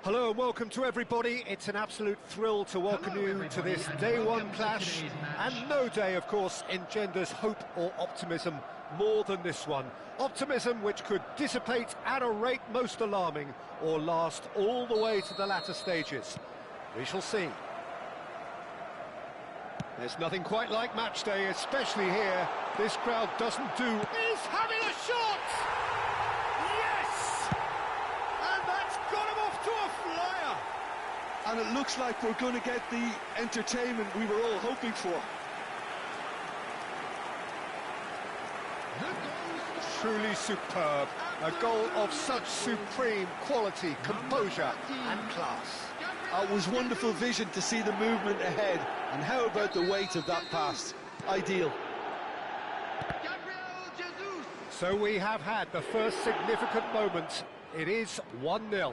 Hello and welcome to everybody. It's an absolute thrill to welcome you to this day one clash, and no day, of course, engenders hope or optimism more than this one. Optimism which could dissipate at a rate most alarming or last all the way to the latter stages. We shall see. There's nothing quite like match day, especially here. This crowd doesn't do... He's having a shot! Yes! And that's got him off to a flyer! And it looks like we're going to get the entertainment we were all hoping for. Truly superb. A goal of such supreme quality, composure and class. It was wonderful vision to see the movement ahead. And how about the weight of that pass? Ideal. So we have had the first significant moment. It is 1-0.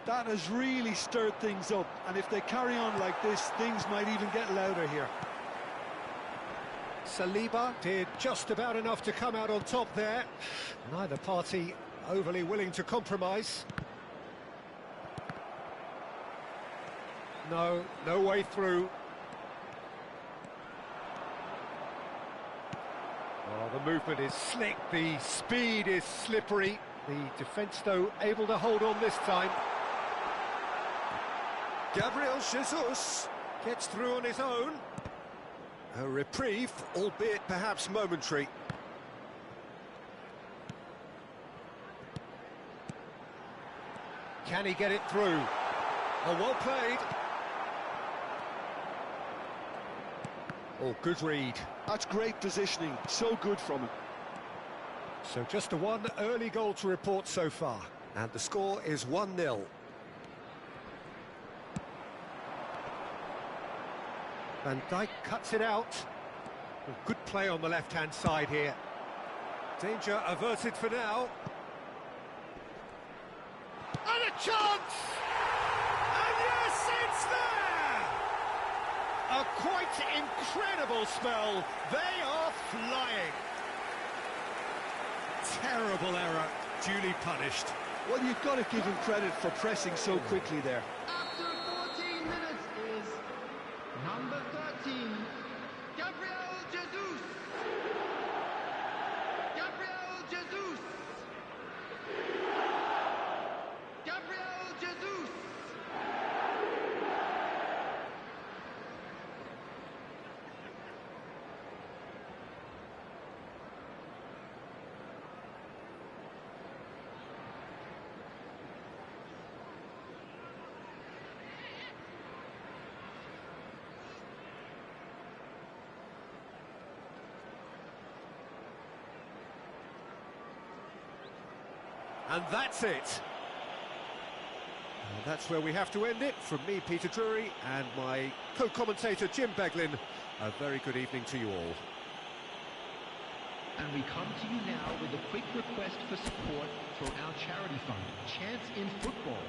That has really stirred things up. And if they carry on like this, things might even get louder here. Saliba did just about enough to come out on top there. Neither party overly willing to compromise. No way through. Oh, the movement is slick, the speed is slippery. The defence, though, able to hold on this time. Gabriel Jesus gets through on his own. A reprieve, albeit perhaps momentary. Can he get it through? Oh, well played. Oh, good read. That's great positioning, so good from him. So just a one early goal to report so far. And the score is 1-0. Van Dijk cuts it out. Oh, good play on the left-hand side here. Danger averted for now. And a chance! And yes, it's there! A quite incredible spell. They are flying. Terrible error, duly punished. Well, you've got to give him credit for pressing so quickly there. After 14 minutes is number 13, Gabriel Jesus. Gabriel Jesus. Gabriel Jesus. And that's it. And that's where we have to end it. From me, Peter Drury, and my co-commentator, Jim Beglin, a very good evening to you all. And we come to you now with a quick request for support for our charity fund, Chance in Football.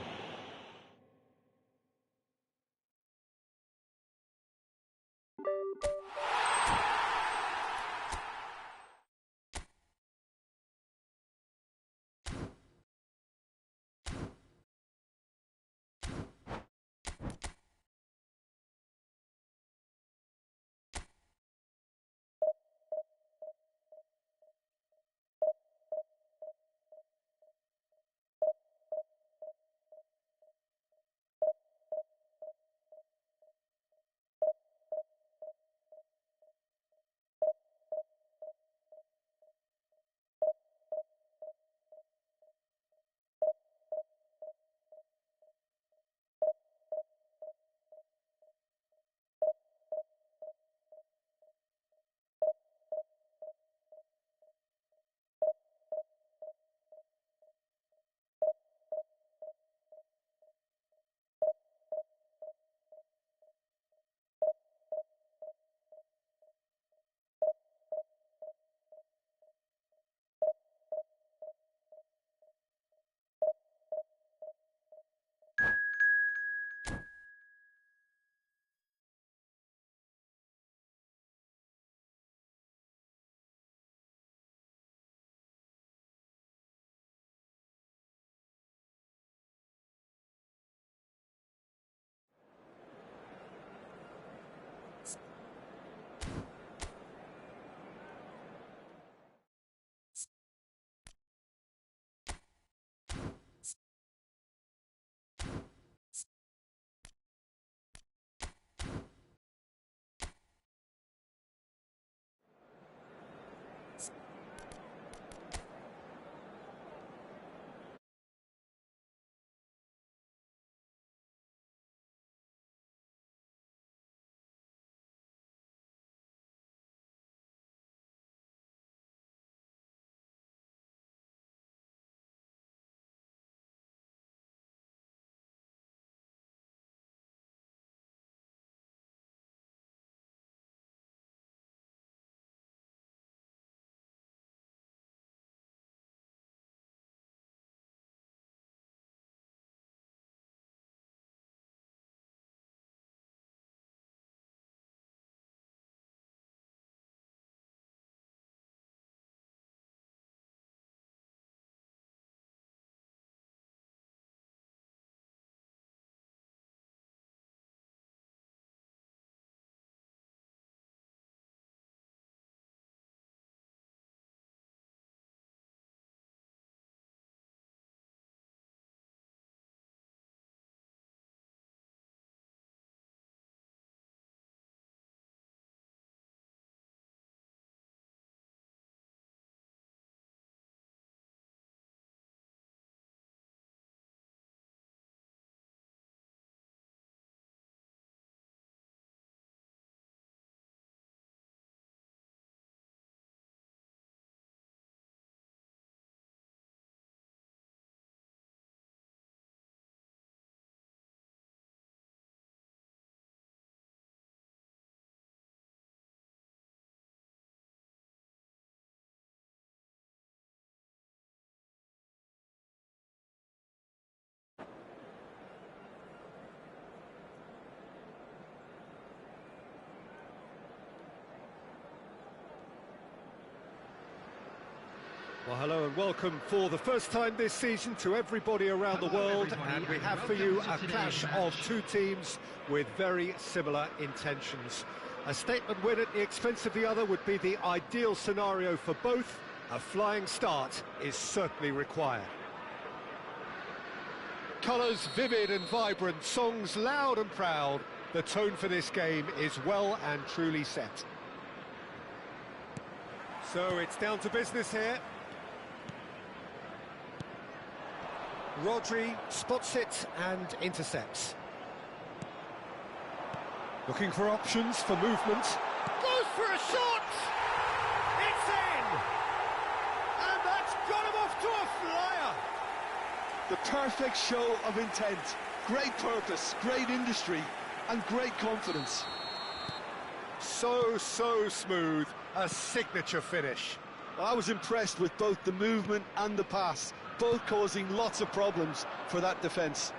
Well, hello and welcome for the first time this season to everybody around the world, and we have for you a clash of two teams with very similar intentions. A statement win at the expense of the other would be the ideal scenario for both. A flying start is certainly required. Colours vivid and vibrant, songs loud and proud. The tone for this game is well and truly set. So it's down to business here. Rodri spots it and intercepts. Looking for options for movement. Goes for a shot! It's in! And that's got him off to a flyer! The perfect show of intent. Great purpose, great industry, and great confidence. So smooth. A signature finish. Well, I was impressed with both the movement and the pass, both causing lots of problems for that defence.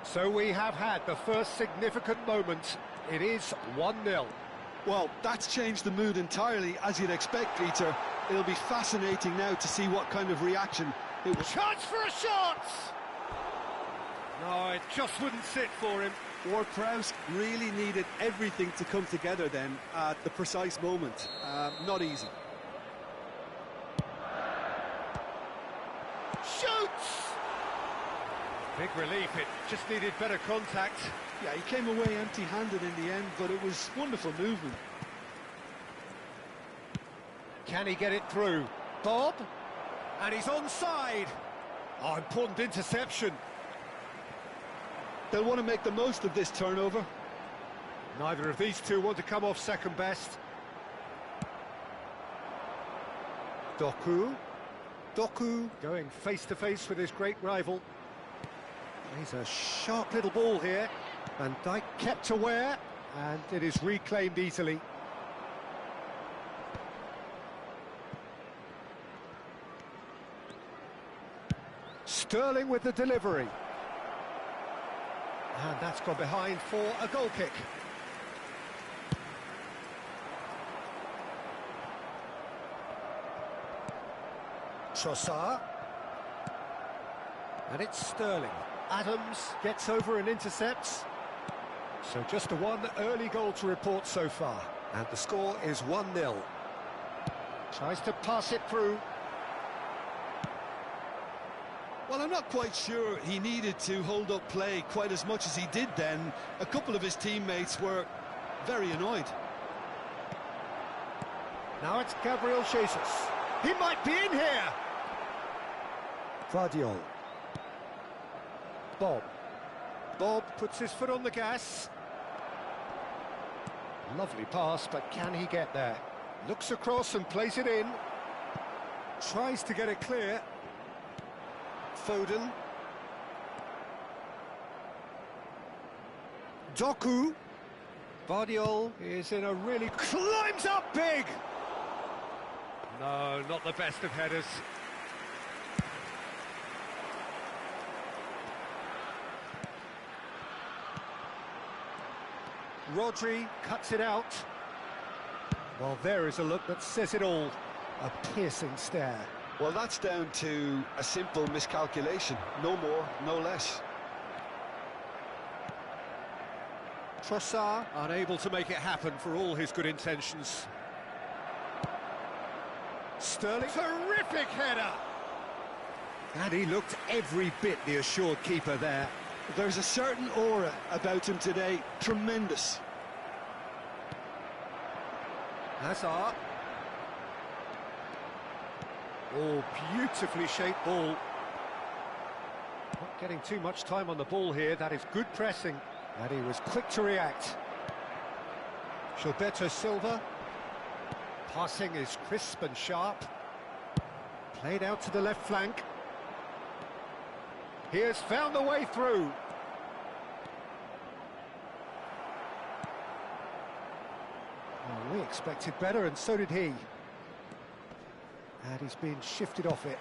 So we have had the first significant moment. It is 1-0. Well, that's changed the mood entirely, as you'd expect, Peter. It'll be fascinating now to see what kind of reaction it will... Chance for a shot! No, it just wouldn't sit for him. Ward-Prowse really needed everything to come together then at the precise moment. Not easy. Shoots! Big relief, it just needed better contact. Yeah, he came away empty-handed in the end, but it was wonderful movement. Can he get it through? Bob? And he's onside. Oh, important interception. They'll want to make the most of this turnover. Neither of these two want to come off second best. Doku going face-to-face with his great rival. He's a sharp little ball here. Van Dijk kept aware, and it is reclaimed easily. Sterling with the delivery. And that's gone behind for a goal kick. Trossard. And it's Sterling. Adams gets over and intercepts. So just a one early goal to report so far. And the score is 1-0. Tries to pass it through. Well, I'm not quite sure he needed to hold up play quite as much as he did then. A couple of his teammates were very annoyed. Now it's Gabriel Jesus. He might be in here! Vardiol. Bob puts his foot on the gas. Lovely pass, but can he get there? Looks across and plays it in. Tries to get it clear. Foden. Doku. Vardiol is in a really... climbs up big! No, not the best of headers. Rodri cuts it out. Well, there is a look that says it all. A piercing stare. Well, that's down to a simple miscalculation. No more, no less. Trossard unable to make it happen for all his good intentions. Sterling, terrific header! And he looked every bit the assured keeper there. There's a certain aura about him today, tremendous. Hazard. Oh, beautifully shaped ball. Not getting too much time on the ball here. That is good pressing. And he was quick to react. Gilberto Silva. Passing is crisp and sharp. Played out to the left flank. He has found the way through. Well, we expected better, and so did he. And he's been shifted off it.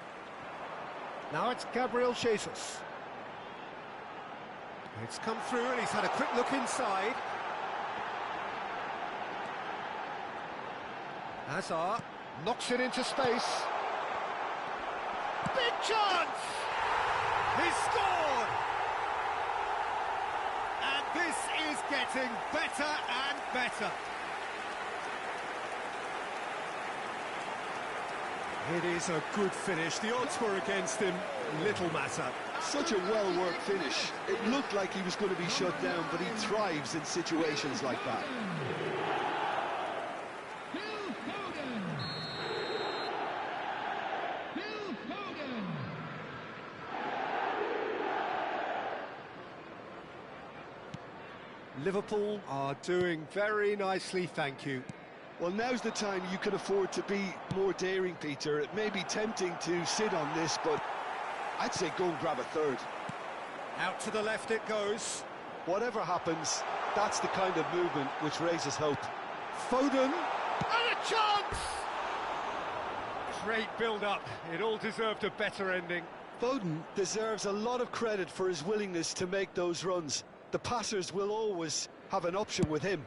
Now it's Gabriel Jesus. It's come through and he's had a quick look inside. Hazard. Knocks it into space. Big chance! He's scored! And this is getting better and better. It is a good finish. The odds were against him. Little matter. Such a well-worked finish. It looked like he was going to be shut down, but he thrives in situations like that. Liverpool are doing very nicely, thank you. Well, now's the time you can afford to be more daring, Peter. It may be tempting to sit on this, but I'd say go and grab a third. Out to the left it goes. Whatever happens, that's the kind of movement which raises hope. Foden, and a chance! Great build-up. It all deserved a better ending. Foden deserves a lot of credit for his willingness to make those runs. The passers will always have an option with him.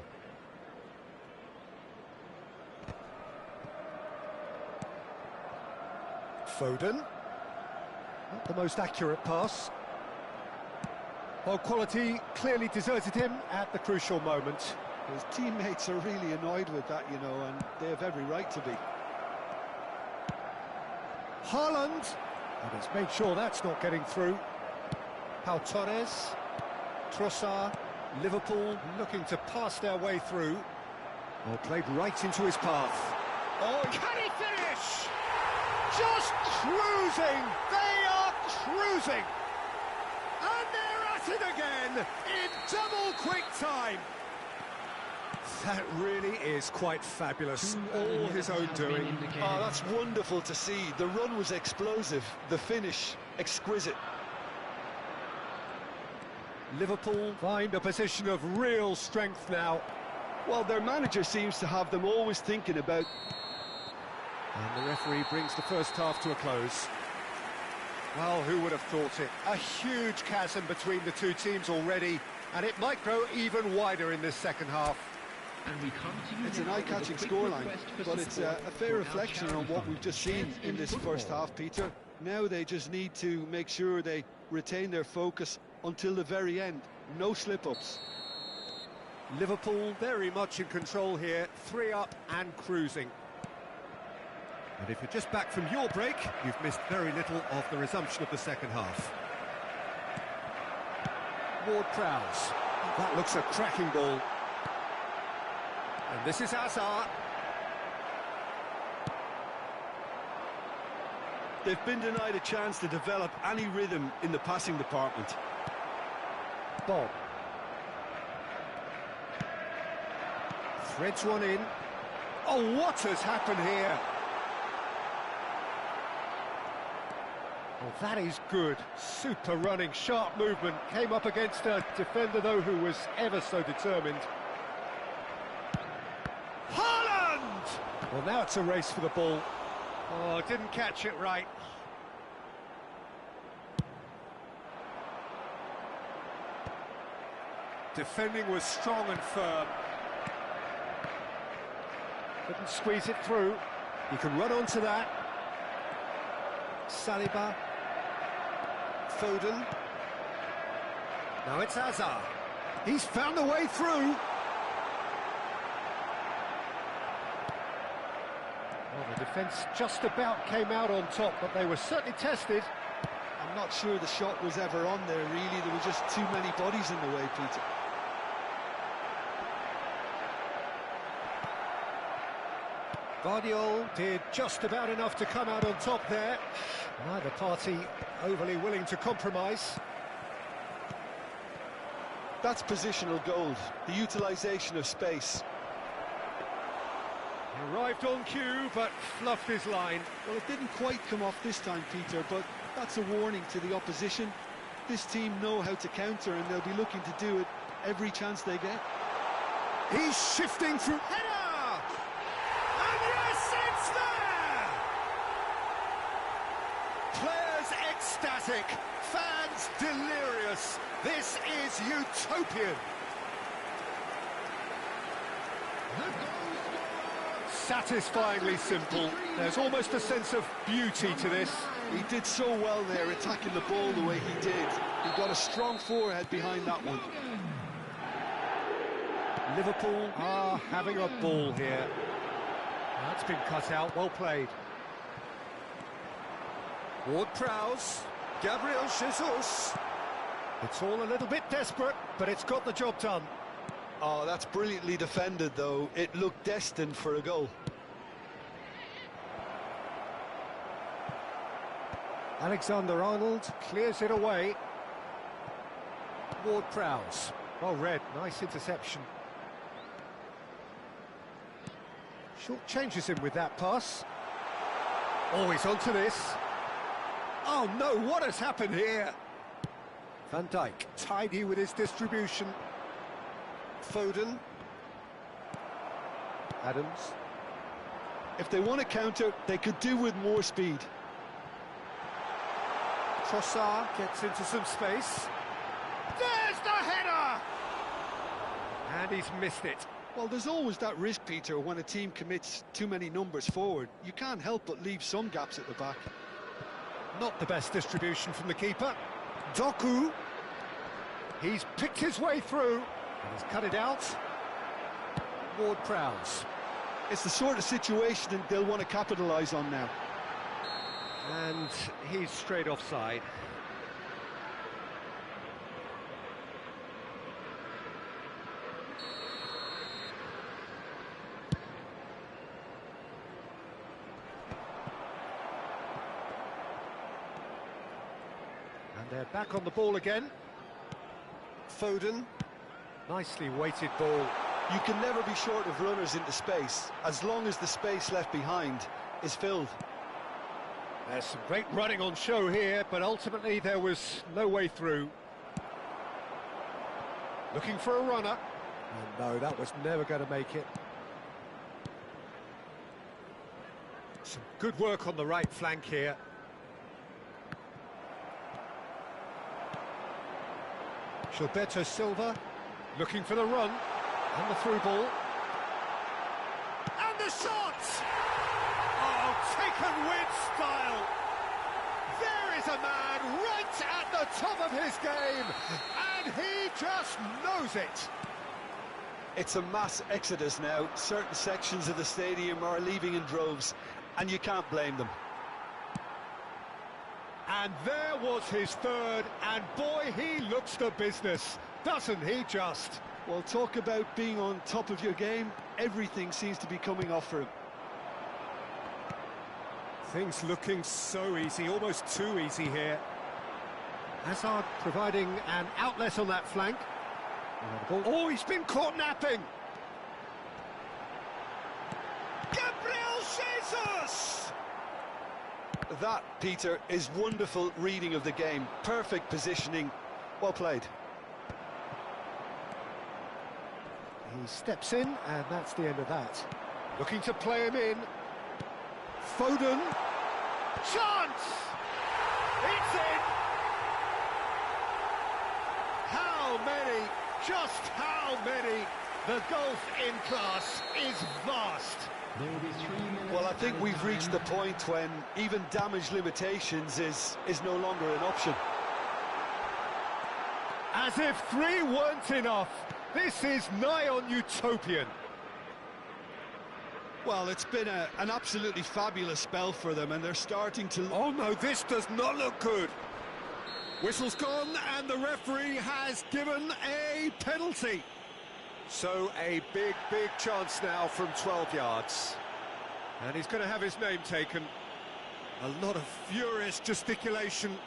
Foden. Not the most accurate pass. Well, quality clearly deserted him at the crucial moment. His teammates are really annoyed with that, you know, and they have every right to be. Haaland. And he's made sure that's not getting through. Pau Torres. Trossard. Liverpool looking to pass their way through. Well, played right into his path. Oh, can he finish? Just cruising! They are cruising! And they're at it again in double quick time. That really is quite fabulous. All his own doing. Oh, that's wonderful to see. The run was explosive, the finish exquisite. Liverpool find a position of real strength now. Well, their manager seems to have them always thinking about... And the referee brings the first half to a close. Well, who would have thought it? A huge chasm between the two teams already, and it might grow even wider in this second half. And we come to you It's an eye-catching scoreline, but it's a fair reflection on what we've just seen in this first half, Peter. Now they just need to make sure they retain their focus until the very end. No slip-ups. Liverpool very much in control here, 3 up and cruising. And if you're just back from your break, you've missed very little of the resumption of the second half. Ward-Prowse. That looks a cracking ball. And this is Hazard. They've been denied a chance to develop any rhythm in the passing department. Bob. Threads one in. Oh, what has happened here? Well, that is good. Super running, sharp movement. Came up against a defender, though, who was ever so determined. Haaland! Well, now it's a race for the ball. Oh, didn't catch it right. Defending was strong and firm. Couldn't squeeze it through. He can run onto that. Saliba. Foden. Now it's Hazard. He's found a way through. Well, the defence just about came out on top, but they were certainly tested. I'm not sure the shot was ever on there, really. There were just too many bodies in the way, Peter. Guardiola did just about enough to come out on top there. Neither party overly willing to compromise. That's positional gold, the utilisation of space. Arrived on cue, but fluffed his line. Well, it didn't quite come off this time, Peter, but that's a warning to the opposition. This team know how to counter, and they'll be looking to do it every chance they get. He's shifting through... Header! And yes, it's there! Players ecstatic, fans delirious. This is utopian. Satisfyingly simple. There's almost a sense of beauty to this. He did so well there, attacking the ball the way he did. He got a strong forehead behind that one. Liverpool are having a ball here. That's been cut out, well played. Ward-Prowse, Gabriel Jesus. It's all a little bit desperate, but it's got the job done. Oh, that's brilliantly defended, though. It looked destined for a goal. Alexander-Arnold clears it away. Ward-Prowse. Well read, nice interception. Short changes him with that pass. Oh, he's onto this. Oh no, what has happened here? Van Dijk, tidy with his distribution. Foden. Adams. If they want to counter, they could do with more speed. Trossard gets into some space. There's the header! And he's missed it. Well, there's always that risk, Peter, when a team commits too many numbers forward. You can't help but leave some gaps at the back. Not the best distribution from the keeper. Doku. He's picked his way through and has cut it out. Ward-Prowse. It's the sort of situation they'll want to capitalise on now. And he's straight offside. And they're back on the ball again. Foden. Nicely weighted ball. You can never be short of runners into space, as long as the space left behind is filled. There's some great running on show here, but ultimately there was no way through. Looking for a runner. And no, that was never going to make it. Some good work on the right flank here. Gilberto Silva looking for the run. And the through ball. And the shot! Oh, taken with style. There is a man right at the top of his game, and he just knows it. It's a mass exodus now. Certain sections of the stadium are leaving in droves, and you can't blame them. And there was his third, and boy, he looks the business, doesn't he just? Well, talk about being on top of your game. Everything seems to be coming off for him. Things looking so easy, almost too easy here. Hazard providing an outlet on that flank. Oh, he's been caught napping. Gabriel Jesus! That, Peter, is wonderful reading of the game. Perfect positioning. Well played. He steps in, and that's the end of that. Looking to play him in. Foden. Chance! It's in! How many? Just how many? The gulf in class is vast. There will be 3 minutes. Well, I think we've reached the point when even damage limitations is no longer an option. As if 3 weren't enough. This is nigh on utopian. Well, it's been an absolutely fabulous spell for them, and they're starting to... Oh no, this does not look good. Whistle's gone, and the referee has given a penalty. So a big, big chance now from 12 yards. And he's going to have his name taken. A lot of furious gesticulation,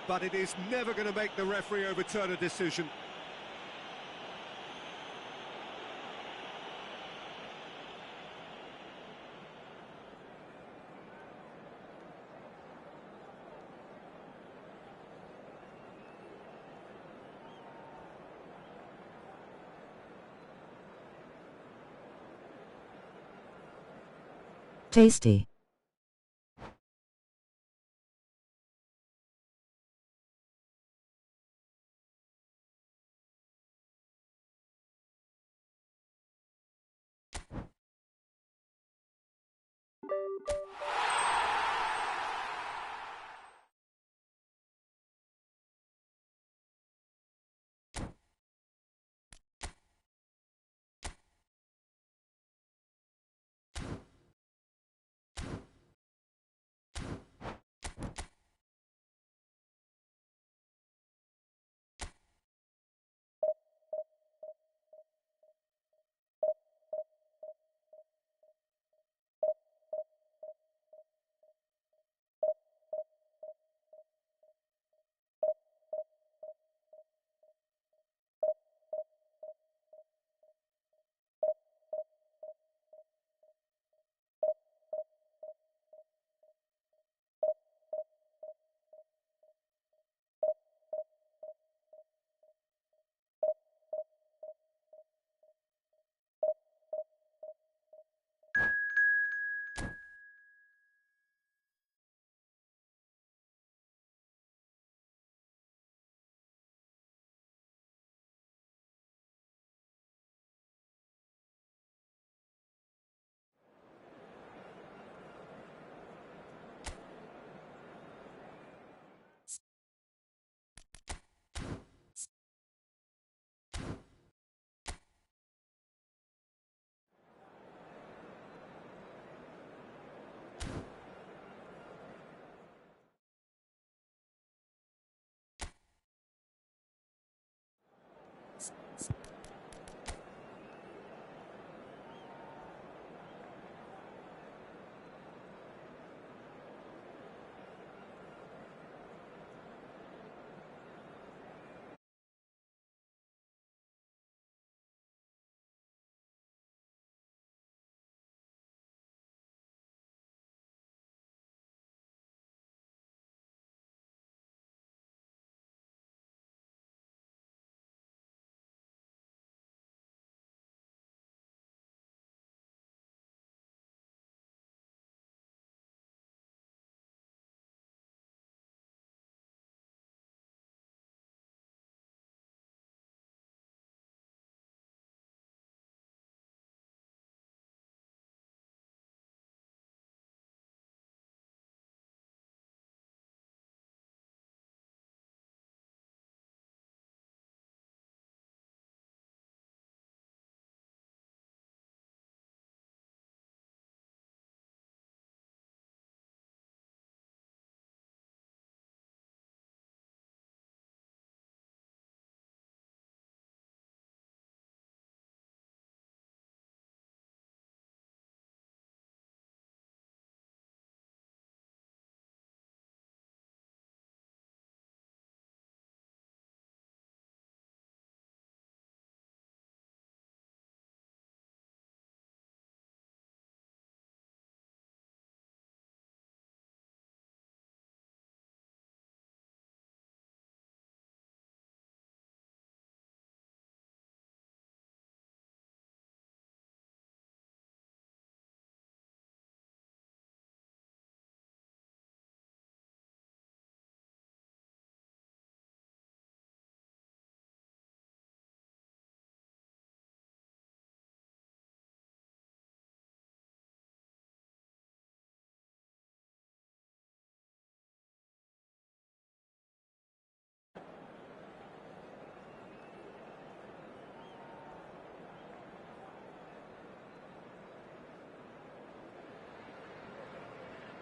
but it is never going to make the referee overturn a decision. Tasty.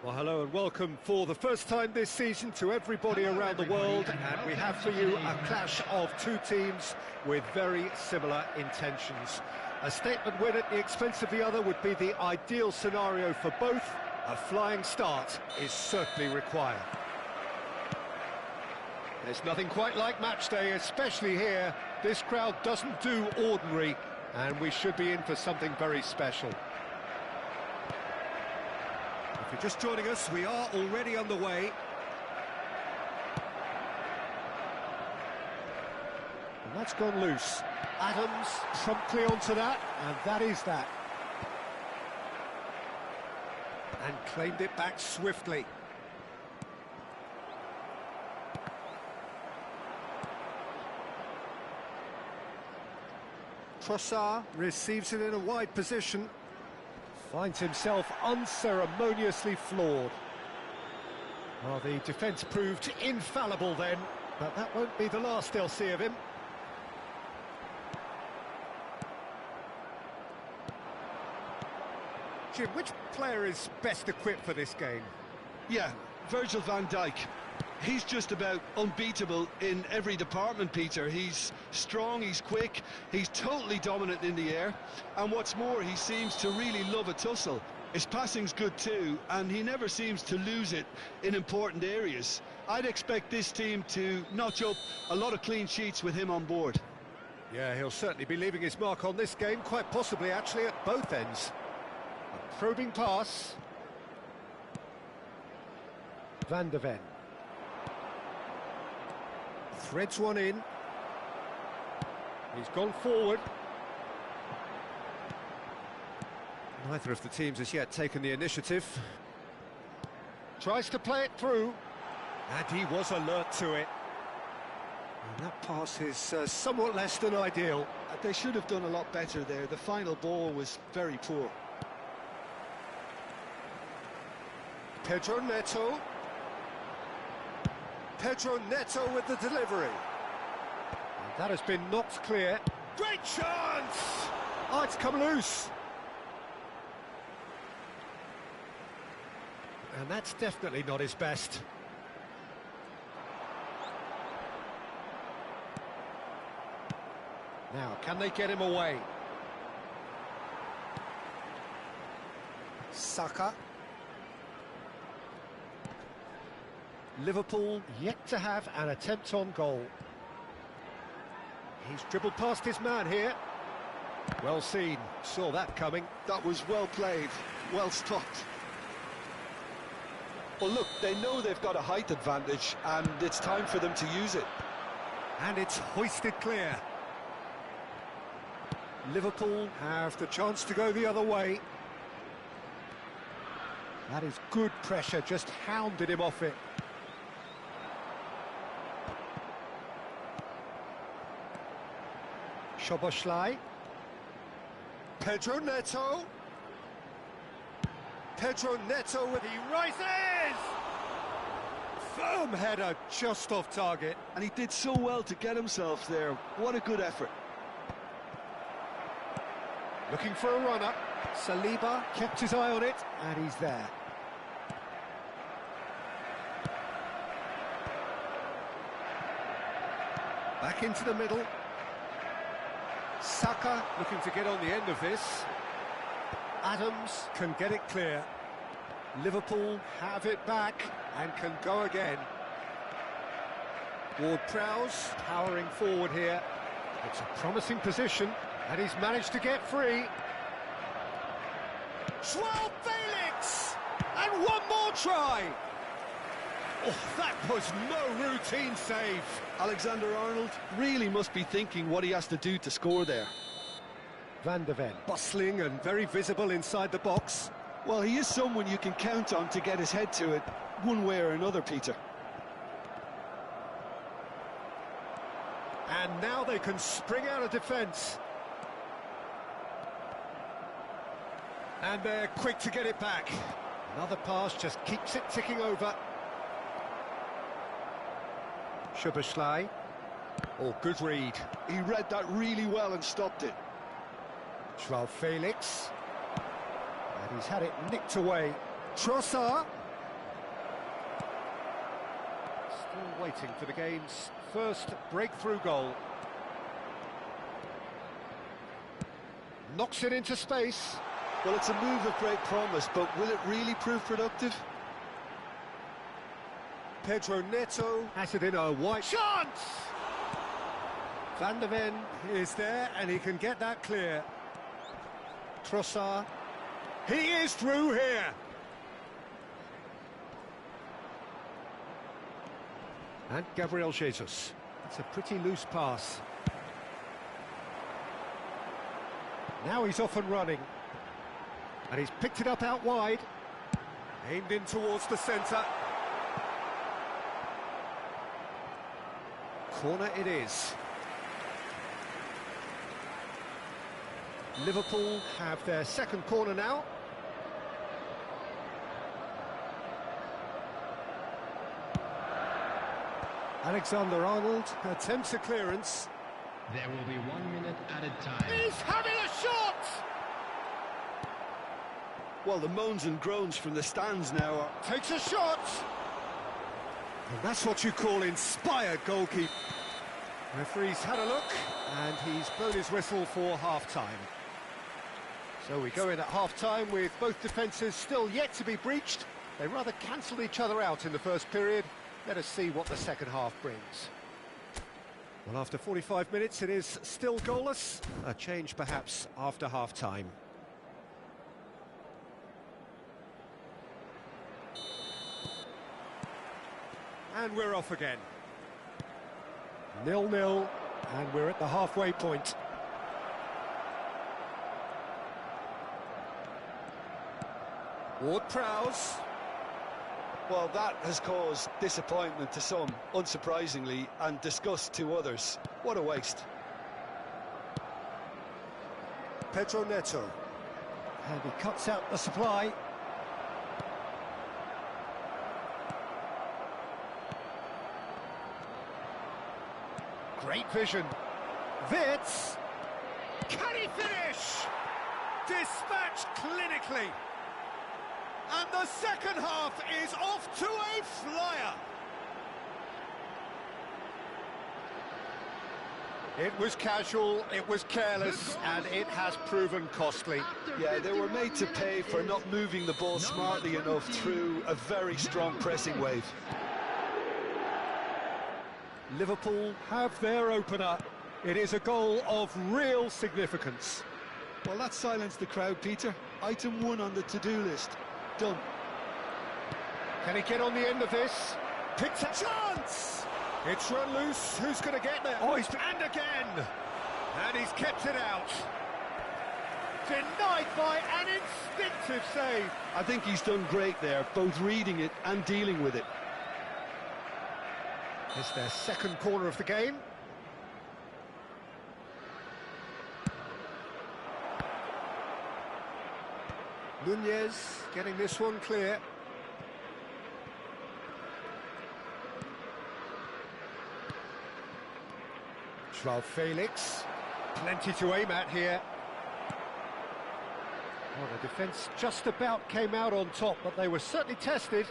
Well, hello and welcome for the first time this season to everybody around the world, and we have for you a clash of two teams with very similar intentions. A statement win at the expense of the other would be the ideal scenario for both. A flying start is certainly required. There's nothing quite like match day, especially here. This crowd doesn't do ordinary, and we should be in for something very special. If you're just joining us, we are already underway. And that's gone loose. Adams promptly onto that, and that is that. And claimed it back swiftly. Trossard receives it in a wide position. Finds himself unceremoniously floored. Well, the defence proved infallible then, but that won't be the last they'll see of him. Jim, which player is best equipped for this game? Yeah, Virgil van Dijk. He's just about unbeatable in every department, Peter. He's strong, he's quick, he's totally dominant in the air, and what's more, he seems to really love a tussle. His passing's good too, and he never seems to lose it in important areas. I'd expect this team to notch up a lot of clean sheets with him on board. Yeah, he'll certainly be leaving his mark on this game, quite possibly actually at both ends. A probing pass. Van der Ven. Threads one in. He's gone forward. Neither of the teams has yet taken the initiative. Tries to play it through. And he was alert to it. And that pass is somewhat less than ideal. They should have done a lot better there. The final ball was very poor. Pedro Neto. Pedro Neto with the delivery. And that has been knocked clear. Great chance! Oh, it's come loose. And that's definitely not his best. Now, can they get him away? Saka. Liverpool yet to have an attempt on goal. He's dribbled past his man here. Well seen, saw that coming. That was well played, well stopped. Well, look, they know they've got a height advantage, and it's time for them to use it. And it's hoisted clear. Liverpool have the chance to go the other way. That is good pressure, just hounded him off it. Szoboszlai. Pedro Neto. Pedro Neto with... He rises! Firm header, just off target. And he did so well to get himself there. What a good effort. Looking for a runner. Saliba kept his eye on it, and he's there. Back into the middle. Saka looking to get on the end of this. Adams can get it clear. Liverpool have it back and can go again. Ward-Prowse powering forward here. It's a promising position, and he's managed to get free. João Felix! And one more try! Oh, that was no routine save. Alexander-Arnold really must be thinking what he has to do to score there. Van de Ven, bustling and very visible inside the box. Well, he is someone you can count on to get his head to it, one way or another, Peter. And now they can spring out of defence. And they're quick to get it back. Another pass just keeps it ticking over. Szoboszlai. Oh, good read. He read that really well and stopped it. João Felix. And he's had it nicked away. Trossard. Still waiting for the game's first breakthrough goal. Knocks it into space. Well, it's a move of great promise, but will it really prove productive? Pedro Neto has it in a wide chance! Van de Ven is there and he can get that clear. Trossard. He is through here! And Gabriel Jesus. It's a pretty loose pass. Now he's off and running. And he's picked it up out wide. Aimed in towards the centre. Corner it is. Liverpool have their second corner now. Alexander-Arnold attempts a clearance. There will be 1 minute added time. He's having a shot! Well, the moans and groans from the stands now are... Takes a shot! And that's what you call inspired goalkeeping. Referee's had a look, and he's blown his whistle for half-time. So we go in at half-time with both defences still yet to be breached. They rather cancelled each other out in the first period. Let us see what the second half brings. Well, after 45 minutes, it is still goalless. A change, perhaps, after half-time. And we're off again. 0-0, and we're at the halfway point. Ward-Prowse. Well, that has caused disappointment to some, unsurprisingly, and disgust to others. What a waste. Pedro Neto. And he cuts out the supply. Great vision. Wits. Can he finish? Dispatched clinically. And the second half is off to a flyer. It was casual, it was careless, and it has proven costly. Yeah, they were made to pay for not moving the ball smartly enough through a very strong pressing wave. Liverpool have their opener. It is a goal of real significance. Well, that silenced the crowd, Peter. Item 1 on the to-do list. Done. Can he get on the end of this? Picks a chance! It's run loose. Who's going to get there? Oh, and again! And he's kept it out. Denied by an instinctive save. I think he's done great there, both reading it and dealing with it. It's their second corner of the game. Nunez getting this one clear. Joao Felix, plenty to aim at here. Well, the defence just about came out on top, but they were certainly tested.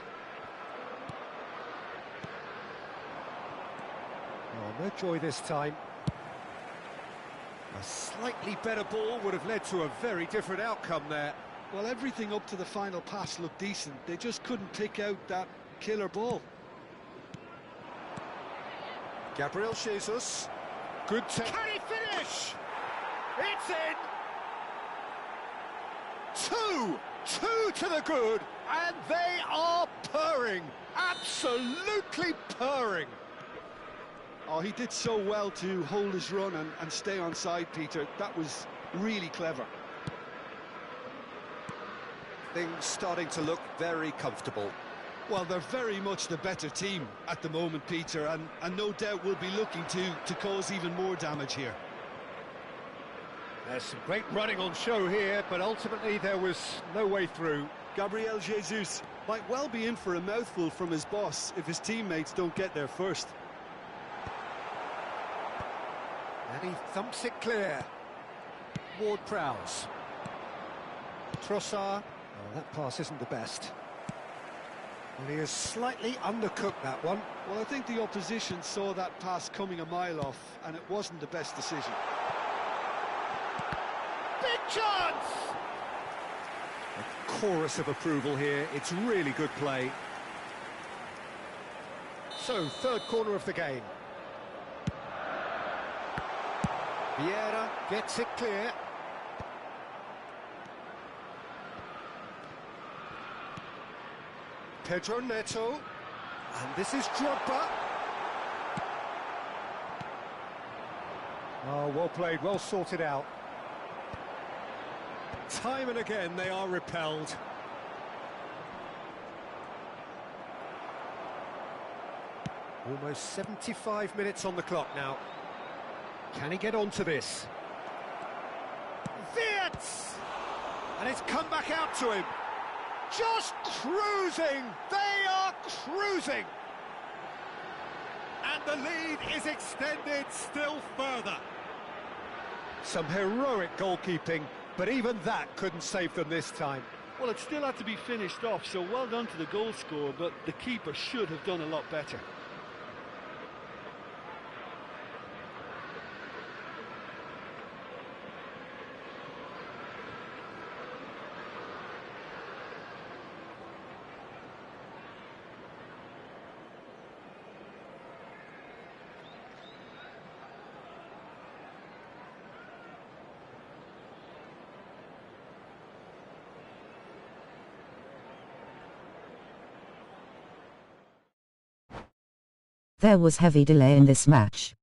Oh, no joy this time. A slightly better ball would have led to a very different outcome there. Well, everything up to the final pass looked decent. They just couldn't pick out that killer ball. Gabriel Jesus. Good take. Can he finish? It's in! Two to the good, and they are purring. Absolutely purring. Oh, he did so well to hold his run and stay on side, Peter. That was really clever. Things starting to look very comfortable. Well, they're very much the better team at the moment, Peter, and no doubt will be looking to cause even more damage here. There's some great running on show here, but ultimately there was no way through. Gabriel Jesus might well be in for a mouthful from his boss if his teammates don't get there first. And he thumps it clear. Ward-Prowse. Trossard. Oh, that pass isn't the best. Well, he has slightly undercooked that one. Well, I think the opposition saw that pass coming a mile off, and it wasn't the best decision. Big chance! A chorus of approval here. It's really good play. So, third corner of the game. Vieira gets it clear. Pedro Neto, and this is Drogba. Oh, well played, well sorted out. Time and again they are repelled. Almost 75 minutes on the clock now. Can he get onto this? Wirtz! And it's come back out to him. Just cruising! They are cruising! And the lead is extended still further. Some heroic goalkeeping, but even that couldn't save them this time. Well, it still had to be finished off, so well done to the goal scorer, but the keeper should have done a lot better. There was heavy delay in this match.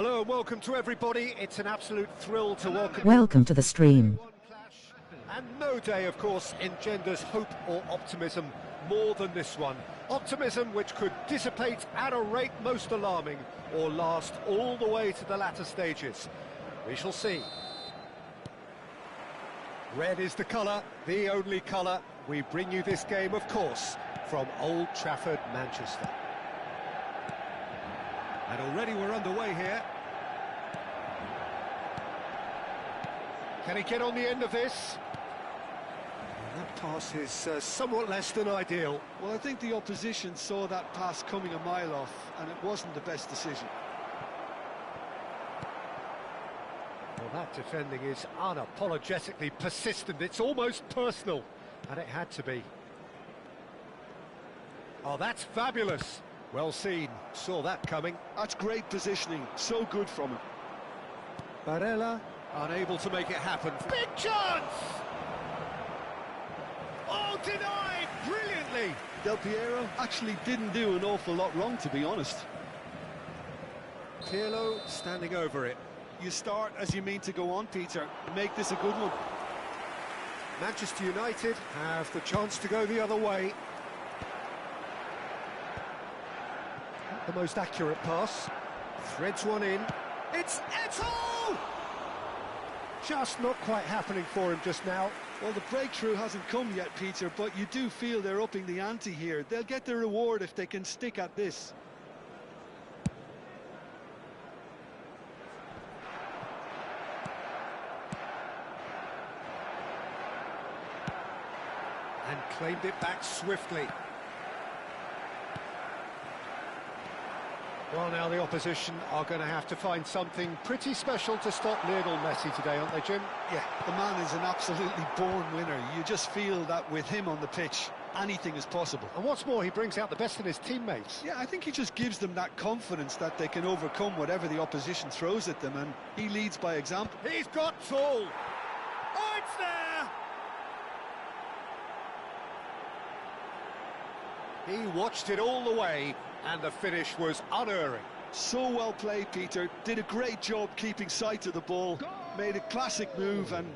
Hello and welcome to everybody. It's an absolute thrill to welcome Welcome to the stream. And no day, of course, engenders hope or optimism more than this one. Optimism which could dissipate at a rate most alarming or last all the way to the latter stages. We shall see. Red is the colour, the only colour. We bring you this game, of course, from Old Trafford, Manchester. And already we're underway here. Can he get on the end of this? That pass is somewhat less than ideal. Well, I think the opposition saw that pass coming a mile off, and it wasn't the best decision. Well, that defending is unapologetically persistent. It's almost personal, and it had to be. Oh, that's fabulous. Well seen. Saw that coming. That's great positioning. So good from him. Barella unable to make it happen. Big chance! Oh, denied brilliantly. Del Piero actually didn't do an awful lot wrong, to be honest. Pirlo standing over it. You start as you mean to go on, Peter. Make this a good one. Manchester United have the chance to go the other way. Not the most accurate pass. Threads one in. It's Eto'o! Just not quite happening for him just now. Well, the breakthrough hasn't come yet, Peter, but you do feel they're upping the ante here. They'll get their reward if they can stick at this. And claimed it back swiftly. Well, now the opposition are going to have to find something pretty special to stop Lionel Messi today, aren't they, Jim? Yeah, the man is an absolutely born winner. You just feel that with him on the pitch, anything is possible. And what's more, he brings out the best in his teammates. Yeah, I think he just gives them that confidence that they can overcome whatever the opposition throws at them, and he leads by example. He's got tall. Oh, it's there! He watched it all the way, and the finish was unerring. So well played, Peter. Did a great job keeping sight of the ball. Made a classic move and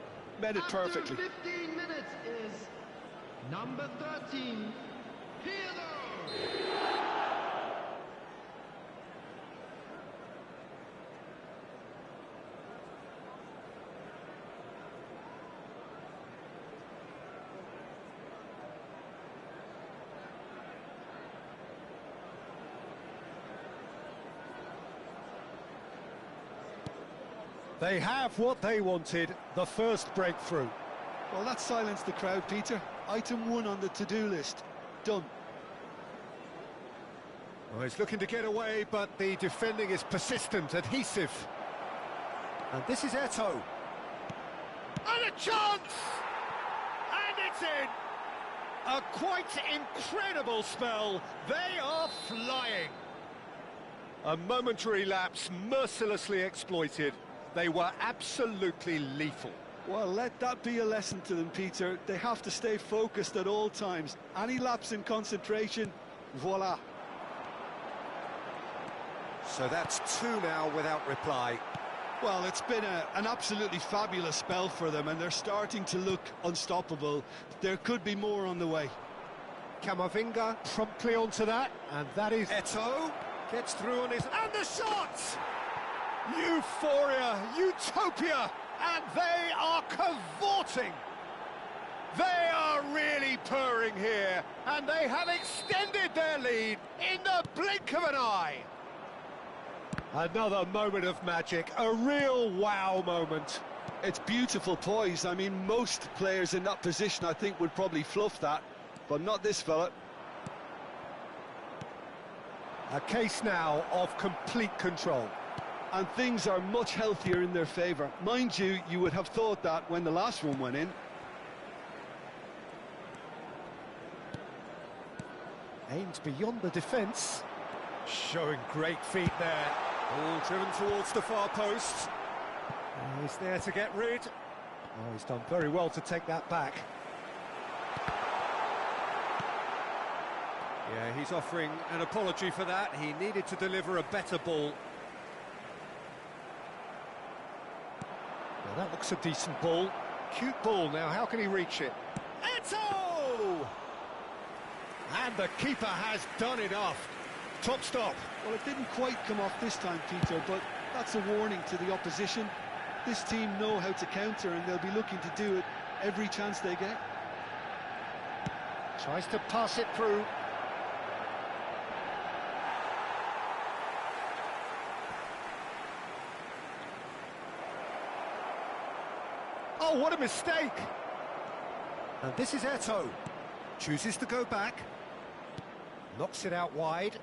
made it perfectly. After 15 minutes is number 13, Pirlo. They have what they wanted, the first breakthrough. Well, that silenced the crowd, Peter. Item 1 on the to-do list. Done. Well, he's looking to get away, but the defending is persistent, adhesive. And this is Eto'o. And a chance! And it's in! A quite incredible spell. They are flying. A momentary lapse mercilessly exploited. They were absolutely lethal. Well, let that be a lesson to them, Peter. They have to stay focused at all times. Any lapse in concentration, voila. So that's 2 now without reply. Well, it's been an absolutely fabulous spell for them, and they're starting to look unstoppable. There could be more on the way. Camavinga promptly onto that, and that is Eto'o. Gets through on his... And the shot! Euphoria, utopia, and they are cavorting. They are really purring here, and they have extended their lead in the blink of an eye. Another moment of magic, a real wow moment. It's beautiful poise. I mean, most players in that position, I think, would probably fluff that, but not this fella. A case now of complete control. And things are much healthier in their favour. Mind you, you would have thought that when the last one went in. Aimed beyond the defence. Showing great feet there. All driven towards the far post. He's there to get rid. Oh, he's done very well to take that back. Yeah, he's offering an apology for that. He needed to deliver a better ball. Well, that looks a decent ball. Cute ball now, how can he reach it? Eto! And the keeper has done enough. Top stop. Well, it didn't quite come off this time, Peter, but that's a warning to the opposition. This team know how to counter, and they'll be looking to do it every chance they get. Tries to pass it through. Oh, what a mistake! And this is Eto. Chooses to go back. Knocks it out wide.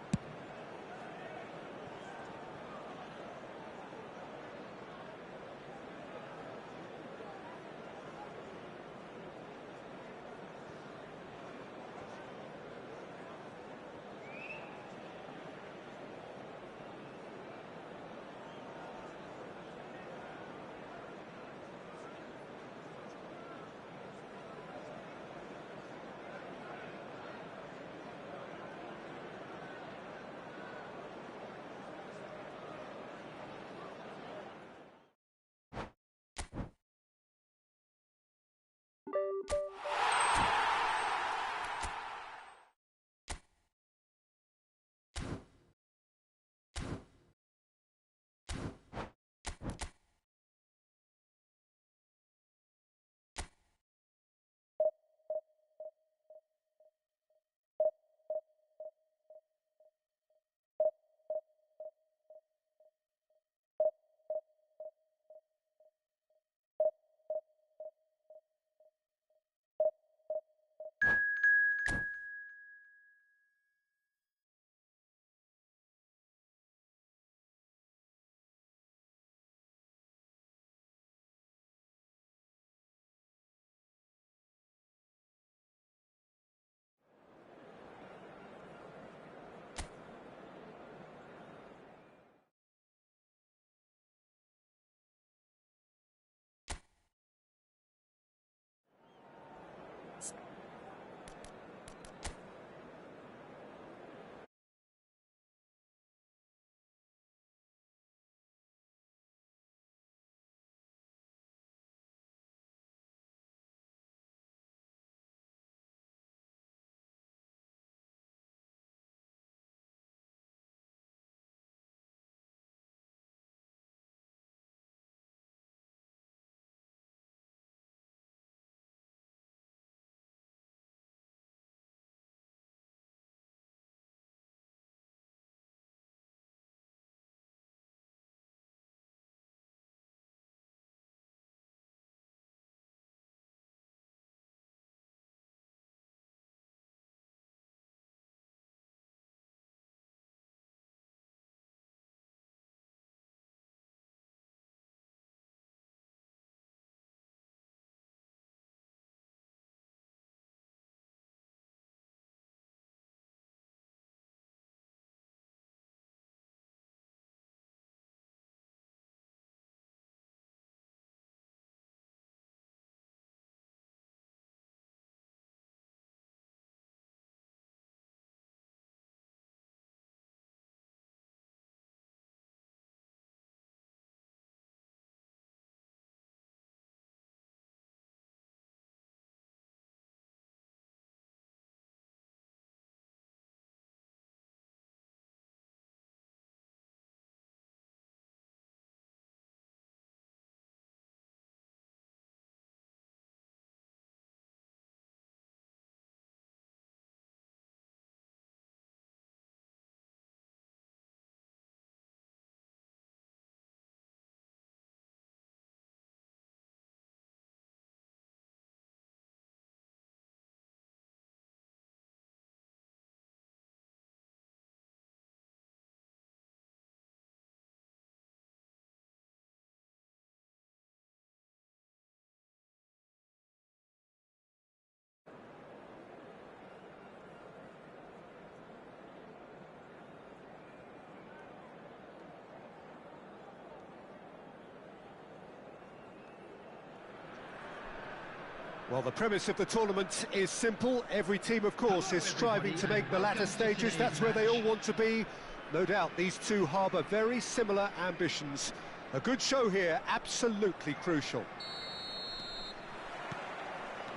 Well, the premise of the tournament is simple. Every team, of course, is striving to make the latter stages. That's where they all want to be. No doubt these two harbour very similar ambitions. A good show here, absolutely crucial.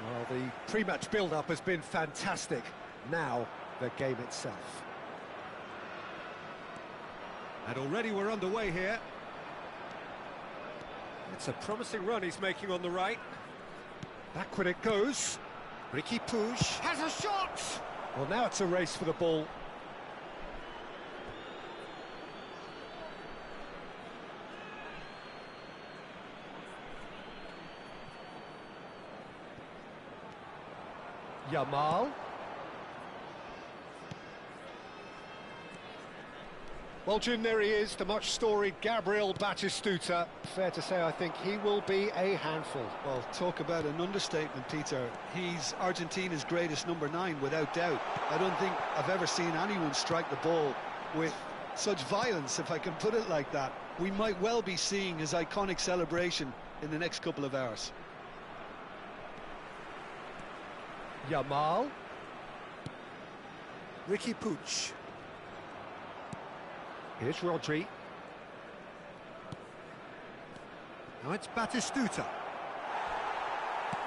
Well, the pre-match build-up has been fantastic. Now, the game itself. And already we're underway here. It's a promising run he's making on the right. Back when it goes. Ricky Puig has a shot! Well, now it's a race for the ball. Yamal. Well, Jim, there he is, the much-storied Gabriel Batistuta. Fair to say, I think he will be a handful. Well, talk about an understatement, Peter. He's Argentina's greatest number 9, without doubt. I don't think I've ever seen anyone strike the ball with such violence, if I can put it like that. We might well be seeing his iconic celebration in the next couple of hours. Yamal. Ricky Puig. Here's Rodri. Now it's Batistuta.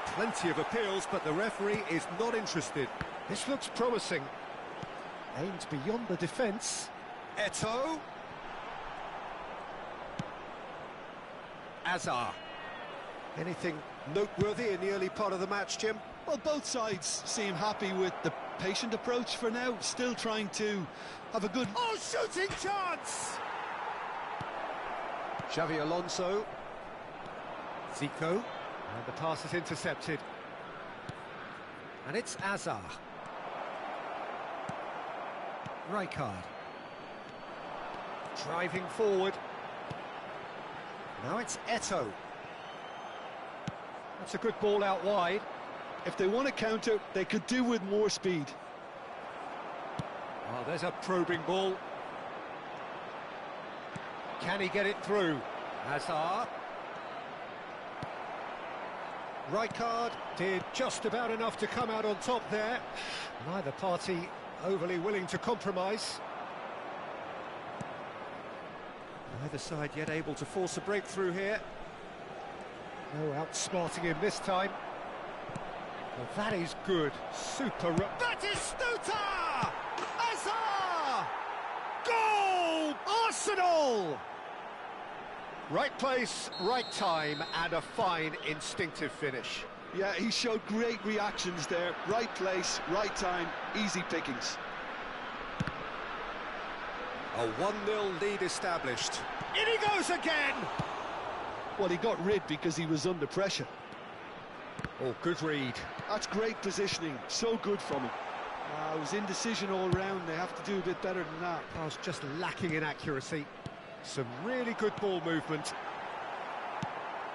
Plenty of appeals, but the referee is not interested. This looks promising. Aims beyond the defence. Eto'o. Azar. Anything noteworthy in the early part of the match, Jim? Well, both sides seem happy with the patient approach for now, still trying to have a good... Oh, shooting chance! Xavi Alonso. Zico. And the pass is intercepted. And it's Azar. Rijkaard. Driving forward. Now it's Eto'o. That's a good ball out wide. If they want to counter, they could do with more speed. Oh, there's a probing ball. Can he get it through? Hazard. Rijkaard did just about enough to come out on top there. Neither party overly willing to compromise. Neither side yet able to force a breakthrough here. No outsmarting him this time. Well, that is good. Super. Batistuta! Azar! Goal! Arsenal! Right place, right time, and a fine instinctive finish. Yeah, he showed great reactions there. Right place, right time, easy pickings. A 1-0 lead established. In he goes again! Well, he got rid because he was under pressure. Oh, good read. That's great positioning, so good from him. It was indecision all round, they have to do a bit better than that. I was just lacking in accuracy. Some really good ball movement.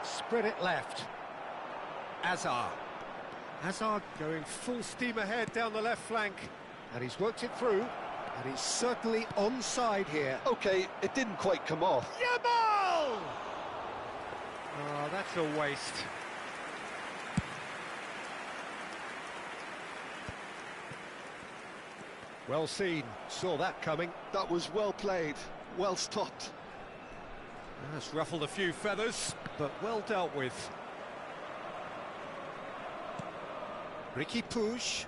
Spread it left. Azar. Hazard going full steam ahead down the left flank. And he's worked it through. And he's certainly onside here. OK, it didn't quite come off. Yamal! Oh, that's a waste. Well seen, saw that coming. That was well played, well stopped. That's ruffled a few feathers, but well dealt with. Ricky Puig.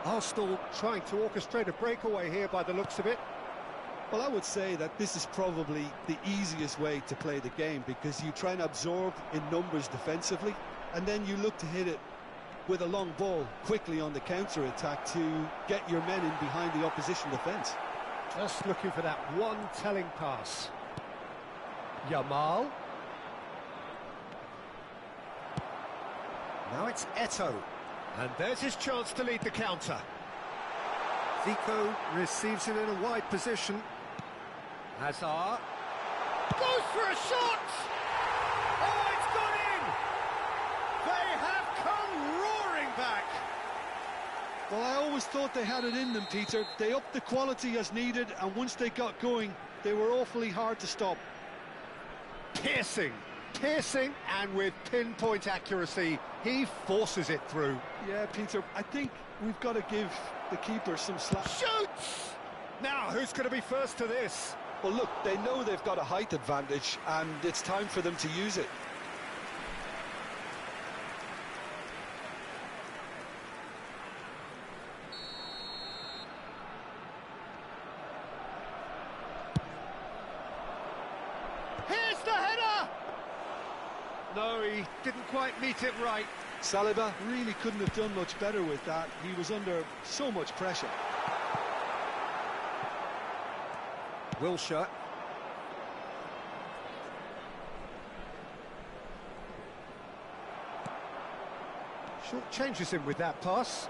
Arsenal trying to orchestrate a breakaway here by the looks of it. Well, I would say that this is probably the easiest way to play the game, because you try and absorb in numbers defensively, and then you look to hit it with a long ball quickly on the counter-attack to get your men in behind the opposition defence. Just looking for that one telling pass. Yamal. Now it's Eto'o. And there's his chance to lead the counter. Zico receives it in a wide position. Hazard. Goes for a shot! Oh, it's gone in! They have come roaring back! Well, I always thought they had it in them, Peter. They upped the quality as needed, and once they got going, they were awfully hard to stop. Piercing, and with pinpoint accuracy, he forces it through. Yeah, Peter, I think we've got to give the keeper some slack. Shoots! Now, who's going to be first to this? Well, look, they know they've got a height advantage, and it's time for them to use it. Here's the header! No, he didn't quite meet it right. Saliba really couldn't have done much better with that. He was under so much pressure. Wilshere. Short changes him with that pass.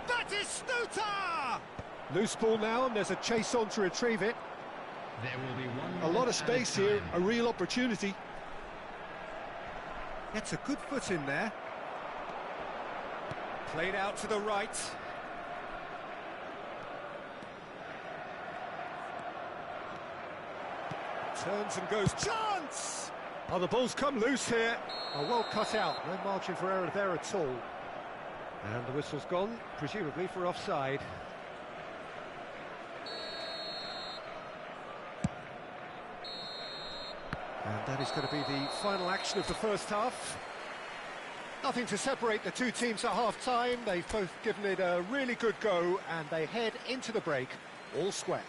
That is Stuta! Loose ball now, and there's a chase on to retrieve it. There will be one. A lot of space here, a real opportunity. Gets a good foot in there. Played out to the right. Turns and goes, chance! Oh, the ball's come loose here. Oh, well cut out, no margin for error there at all. And the whistle's gone, presumably for offside. And that is going to be the final action of the first half. Nothing to separate the two teams at half-time. They've both given it a really good go, and they head into the break all square.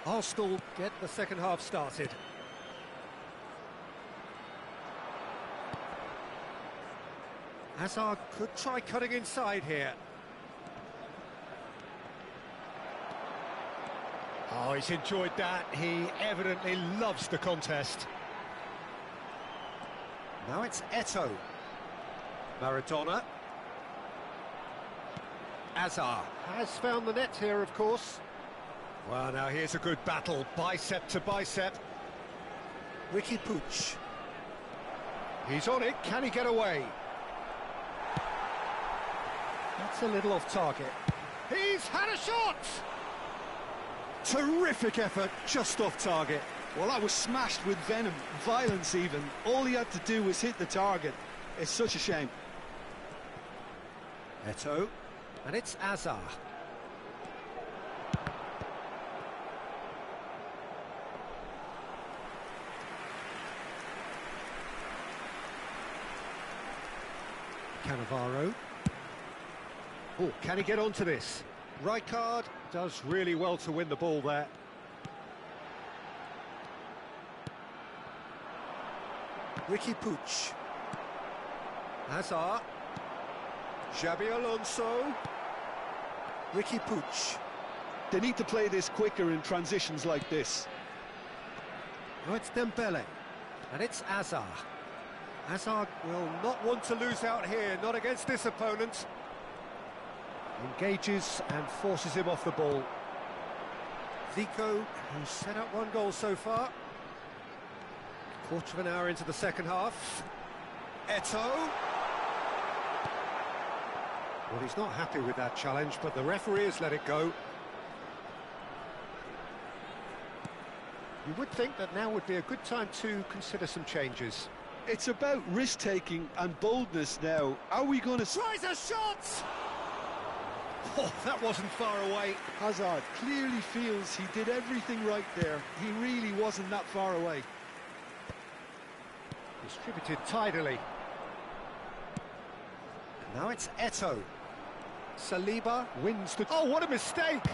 Arsenal get the second half started. Hazard could try cutting inside here. Oh, he's enjoyed that. He evidently loves the contest. Now it's Eto'o. Maradona. Hazard has found the net here, of course. Well, now here's a good battle, bicep to bicep. Ricky Puig. He's on it, can he get away? That's a little off target. He's had a shot! Terrific effort, just off target. Well, that was smashed with venom, violence even. All he had to do was hit the target. It's such a shame. Eto'o, and it's Hazard. Cannavaro. Oh, can he get onto this? Rijkaard does really well to win the ball there. Ricky Puig. Hazard. Xabi Alonso. Ricky Puig. They need to play this quicker in transitions like this. Now it's Dembele. And it's Hazard. Hazard will not want to lose out here, not against this opponent. Engages and forces him off the ball. Zico, who's set up one goal so far. Quarter of an hour into the second half. Eto'o. Well, he's not happy with that challenge, but the referee has let it go. You would think that now would be a good time to consider some changes. It's about risk-taking and boldness now. Are we going to... Tries a shot! Oh, that wasn't far away. Hazard clearly feels he did everything right there. He really wasn't that far away. Distributed tidily. And now it's Eto'o. Saliba wins the... Oh, what a mistake!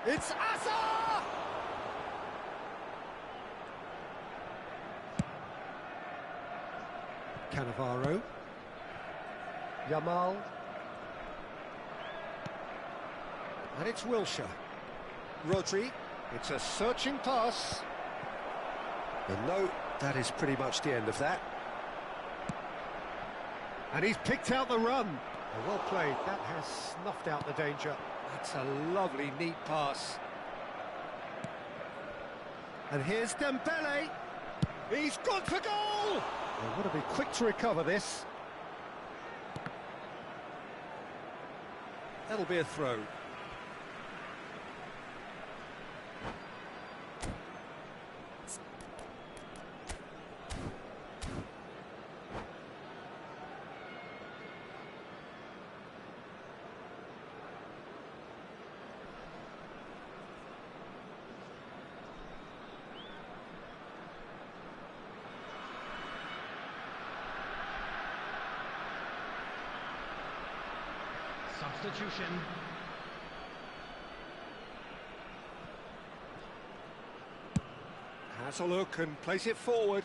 It's Hazard! Cannavaro. Yamal. And it's Wilshere. Rodri. It's a searching pass. And no, that is pretty much the end of that. And he's picked out the run. Oh, well played. That has snuffed out the danger. That's a lovely, neat pass. And here's Dembele. He's gone for goal! They want to be quick to recover this. That'll be a throw. Substitution. Has a look and plays it forward.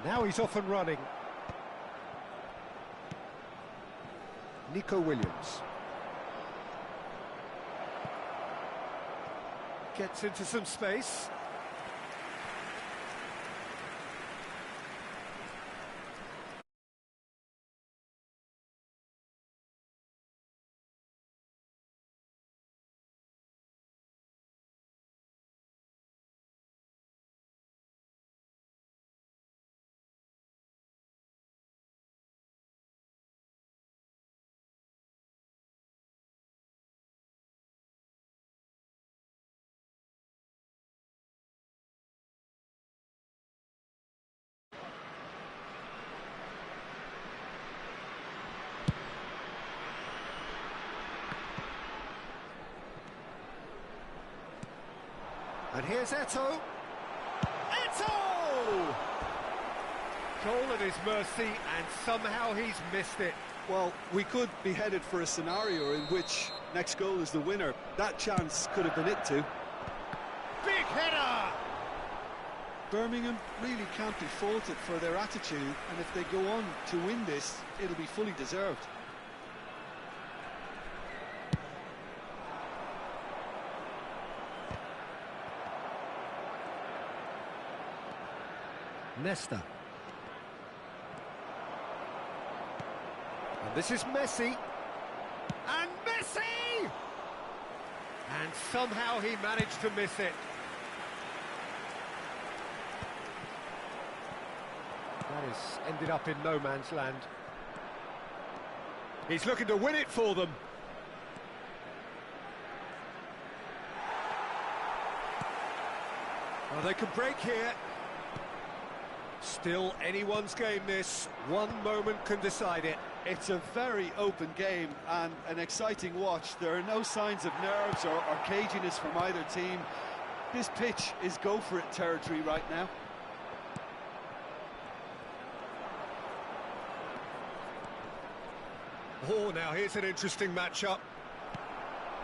Now he's off and running. Nico Williams. Gets into some space. And here's Eto'o. Eto'o! Goal at his mercy, and somehow he's missed it. Well, we could be headed for a scenario in which next goal is the winner. That chance could have been it too. Big header! Birmingham really can't be faulted for their attitude, and if they go on to win this, it'll be fully deserved. Nesta. And this is Messi. And Messi! And somehow he managed to miss it. That has ended up in no man's land. He's looking to win it for them. Well, they can break here. Still anyone's game this. One moment can decide it. It's a very open game and an exciting watch. There are no signs of nerves or caginess from either team. This pitch is go-for-it territory right now. Oh, now here's an interesting matchup.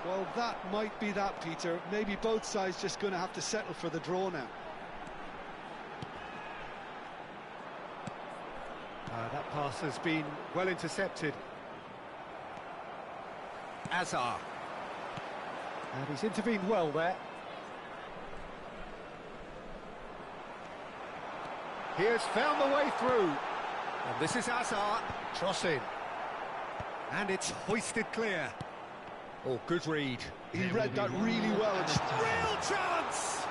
Well, that might be that, Peter. Maybe both sides just going to have to settle for the draw now. That pass has been well intercepted. Azar. And he's intervened well there. He has found the way through. And this is Azar. Cross in. And it's hoisted clear. Oh, good read. He read that really well. Real chance!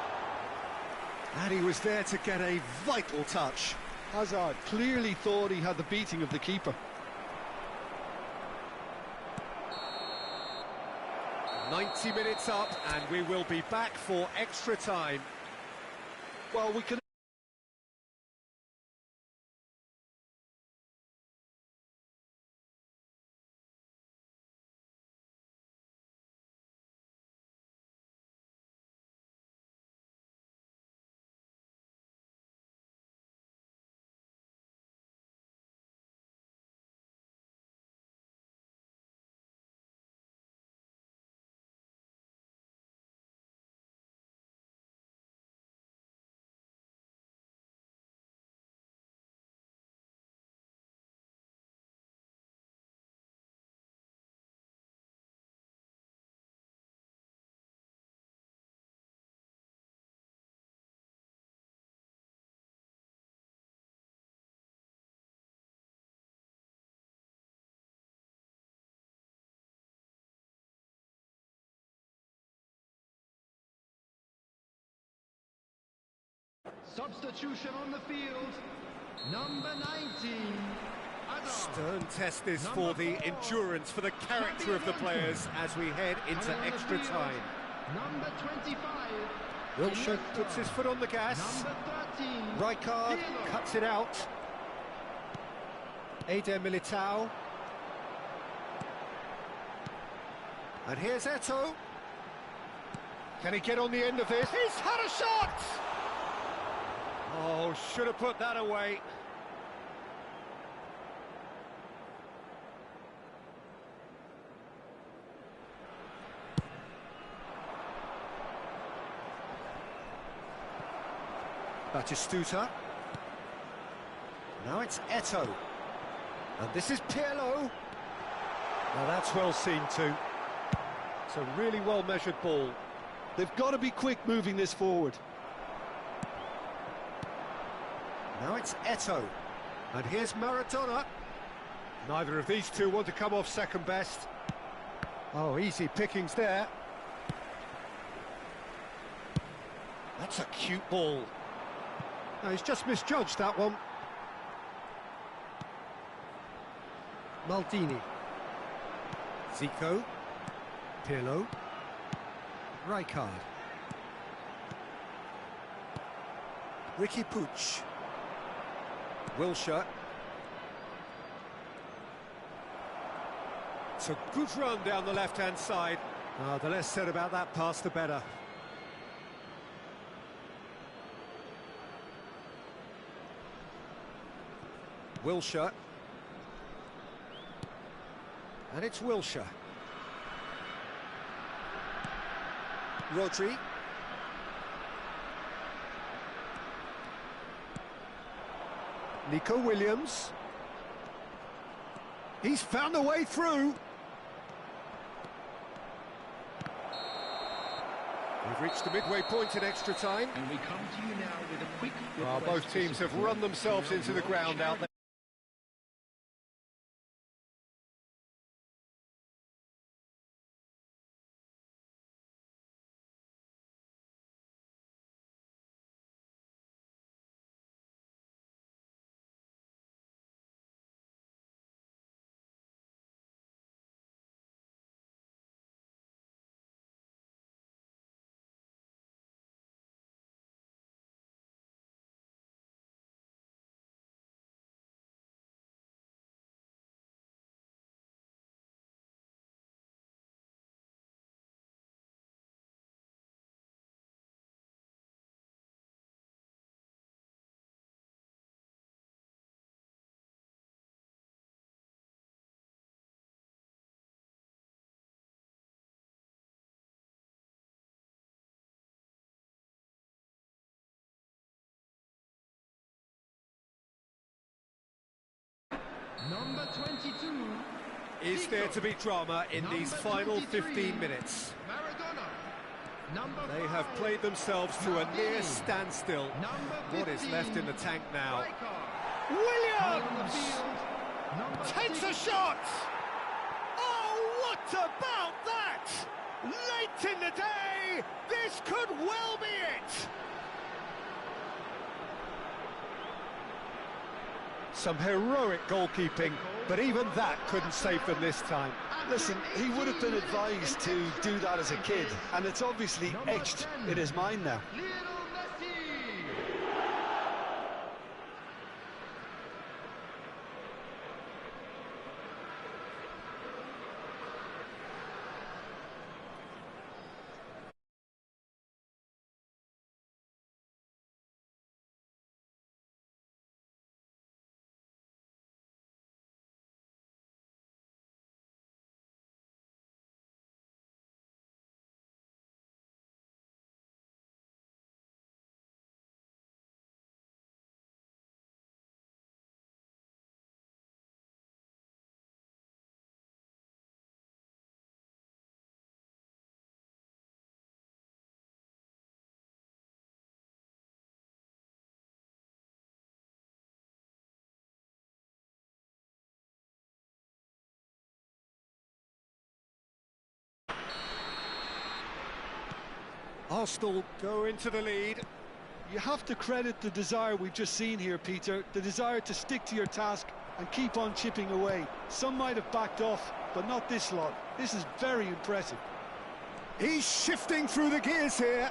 And he was there to get a vital touch. Hazard clearly thought he had the beating of the keeper. 90 minutes up, and we will be back for extra time. Well, we can Substitution on the field. Number 19. Adam. Stern test this for the endurance, for the character of the players as we head into extra time. Number 25. Wilshere puts his foot on the gas. Number 13. Rijkaard Pirlo. cuts it out. Eder Militao. And here's Eto'o. Can he get on the end of this? He's had a shot! Oh, should have put that away. Batistuta. Now it's Eto'o. And this is Pirlo. Now that's well seen too. It's a really well-measured ball. They've got to be quick moving this forward. Now it's Eto'o. And here's Maradona. Neither of these two want to come off second best. Oh, easy pickings there. That's a cute ball. No, he's just misjudged that one. Maldini. Zico. Pirlo. Rijkaard. Ricky Puig. Wilshere. It's a good run down the left-hand side. The less said about that pass, the better. Wilshere. And it's Wilshere. Rodri. Nico Williams. He's found a way through. We've reached the midway point in extra time. And we come to you now with a quick Both teams have run themselves into the ground out there. Number 22. Is there to be drama in these final 15 minutes? Maradona. Number They have 5. played themselves to a near standstill. Number What is 15. left in the tank now? Rijkaard. On the Williams! field. Number Takes a 6. shot! Oh, what about that? Late in the day, this could well be it! Some heroic goalkeeping, but even that couldn't save them this time. Listen, he would have been advised to do that as a kid, and it's obviously etched in his mind now. Lionel Messi. Arsenal go into the lead. You have to credit the desire we've just seen here, Peter, the desire to stick to your task and keep on chipping away. Some might have backed off, but not this lot. This is very impressive. He's shifting through the gears here.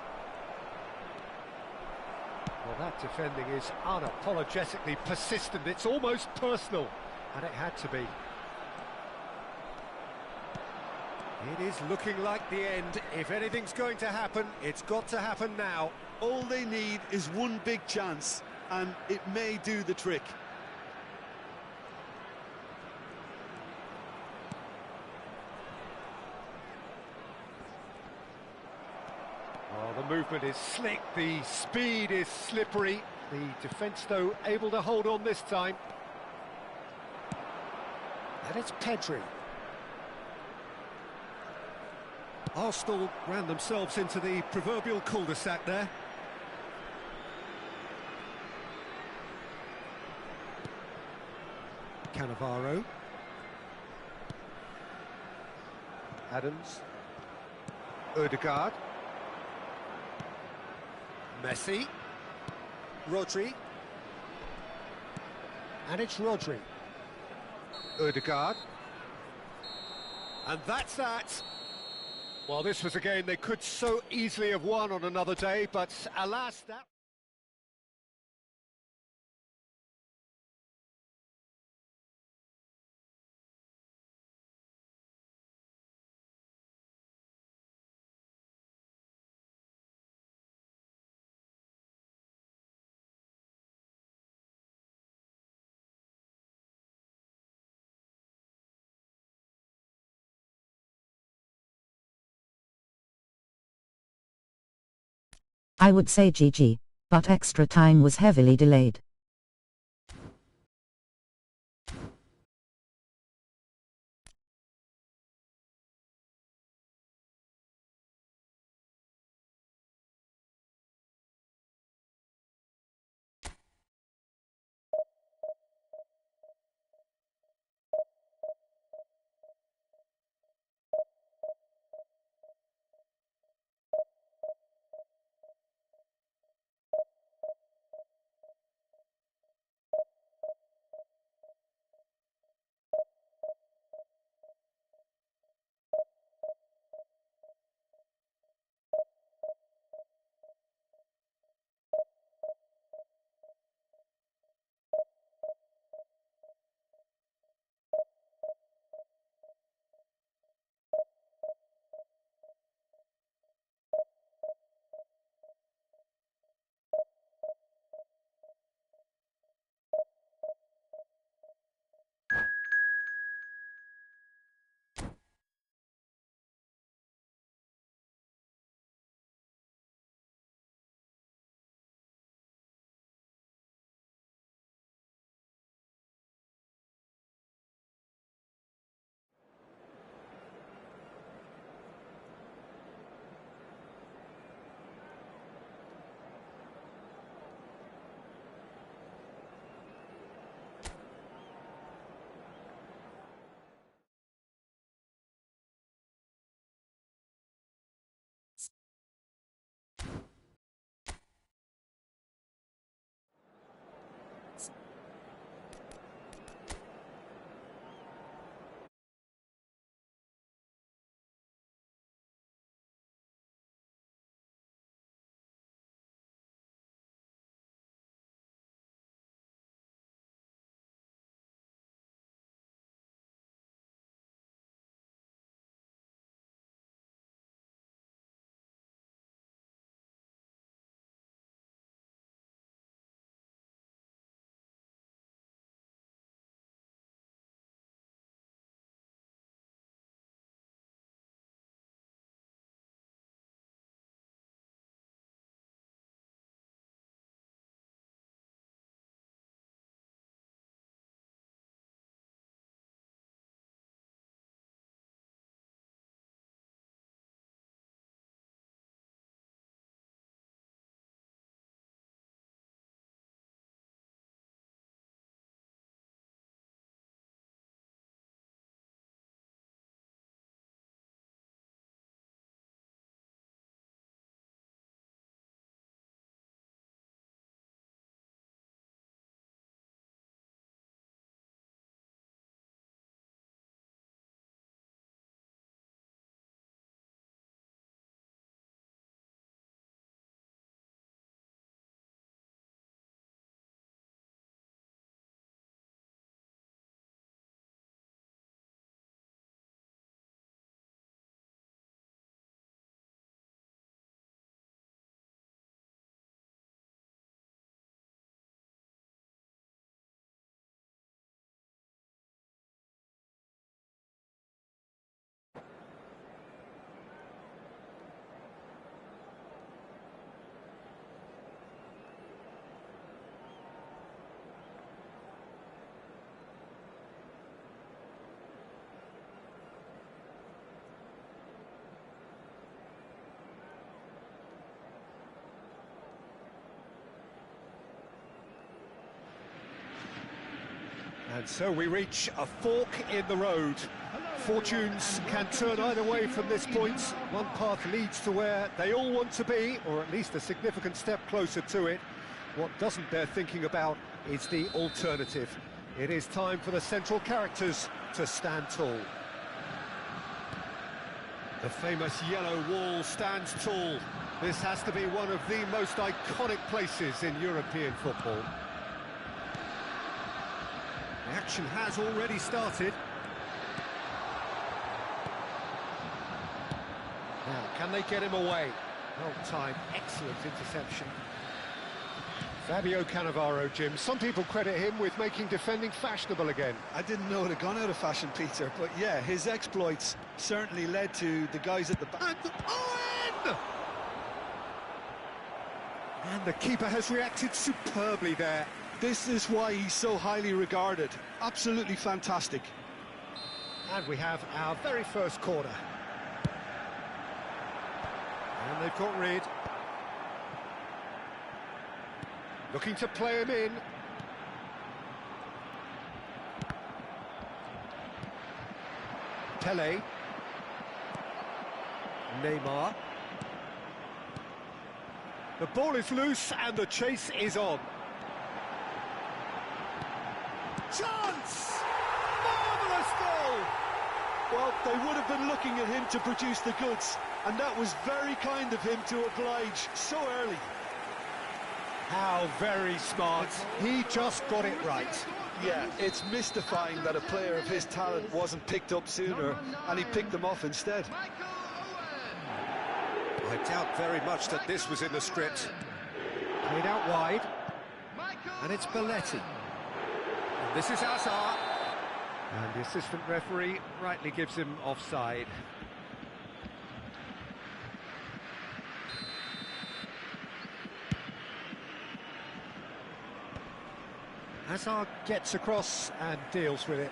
Well, that defending is unapologetically persistent. It's almost personal, and it had to be. It is looking like the end. If anything's going to happen, it's got to happen now. All they need is one big chance, and it may do the trick. Oh, the movement is slick, the speed is slippery. The defence, though, able to hold on this time. And it's Pedri. Arsenal ran themselves into the proverbial cul-de-sac there. Cannavaro. Adams. Odegaard. Messi. Rodri. And it's Rodri. Odegaard. And that's that. Well, this was a game they could so easily have won on another day, but alas, that... I would say GG, but extra time was heavily delayed. And so we reach a fork in the road. Fortunes can turn either way from this point. One path leads to where they all want to be, or at least a significant step closer to it. What doesn't bear thinking about is the alternative. It is time for the central characters to stand tall. The famous yellow wall stands tall. This has to be one of the most iconic places in European football. The action has already started. Now, can they get him away? Well timed, excellent interception. Fabio Cannavaro, Jim. Some people credit him with making defending fashionable again. I didn't know it had gone out of fashion, Peter, but yeah, his exploits certainly led to the guys at the back. And Owen! And the keeper has reacted superbly there. This is why he's so highly regarded. Absolutely fantastic. And we have our very first corner. And they've got rid. Looking to play him in. Pele. Neymar. The ball is loose and the chase is on. Chance! Marvellous goal! Well, they would have been looking at him to produce the goods, and that was very kind of him to oblige so early. How very smart. He just got it right. Yeah, it's mystifying that a player of his talent wasn't picked up sooner, and he picked them off instead. I doubt very much that this was in the script. Played out wide, and it's Belletti. And this is Hazard. And the assistant referee rightly gives him offside. Hazard gets across and deals with it.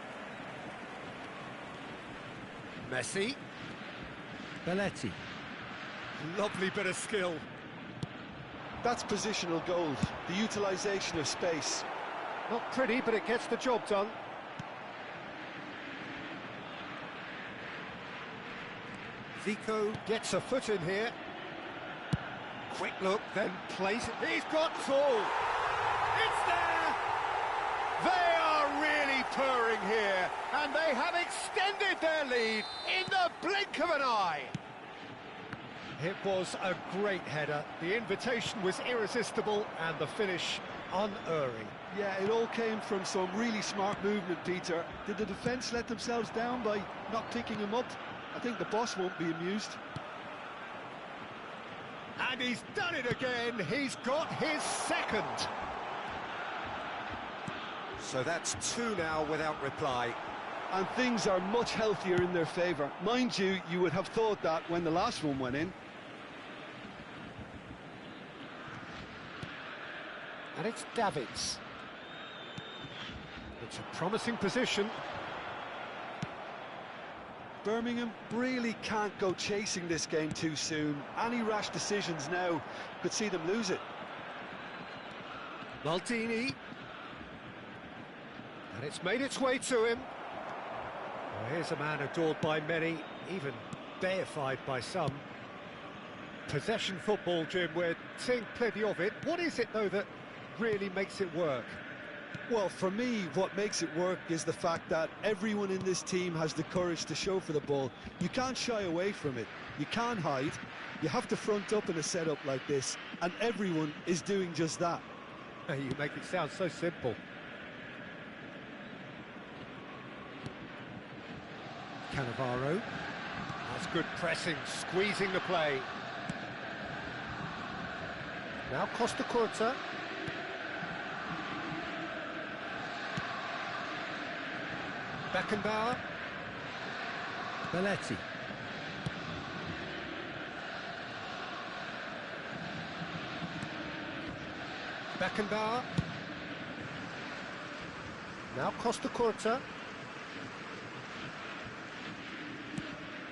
Messi. Belletti. Lovely bit of skill. That's positional gold, the utilisation of space. Not pretty, but it gets the job done. Zico gets a foot in here. Quick look, then plays it. He's got goal! It's there! They are really purring here, and they have extended their lead in the blink of an eye. It was a great header. The invitation was irresistible, and the finish unerring. Yeah, it all came from some really smart movement, Peter. Did the defence let themselves down by not picking him up? I think the boss won't be amused. And he's done it again. He's got his second. So that's two now without reply. And things are much healthier in their favour. Mind you, you would have thought that when the last one went in. And it's Davids. It's a promising position. Birmingham really can't go chasing this game too soon. Any rash decisions now could see them lose it. Maldini. And it's made its way to him. Well, here's a man adored by many, even deified by some. Possession football, Jim, we're seeing plenty of it. What is it, though, that really makes it work? Well, for me, what makes it work is the fact that everyone in this team has the courage to show for the ball. You can't shy away from it. You can't hide. You have to front up in a setup like this, and everyone is doing just that. You make it sound so simple. Cannavaro. That's good pressing, squeezing the play. Now Costa Curta. Beckenbauer. Belletti. Beckenbauer. Now Costa Curta.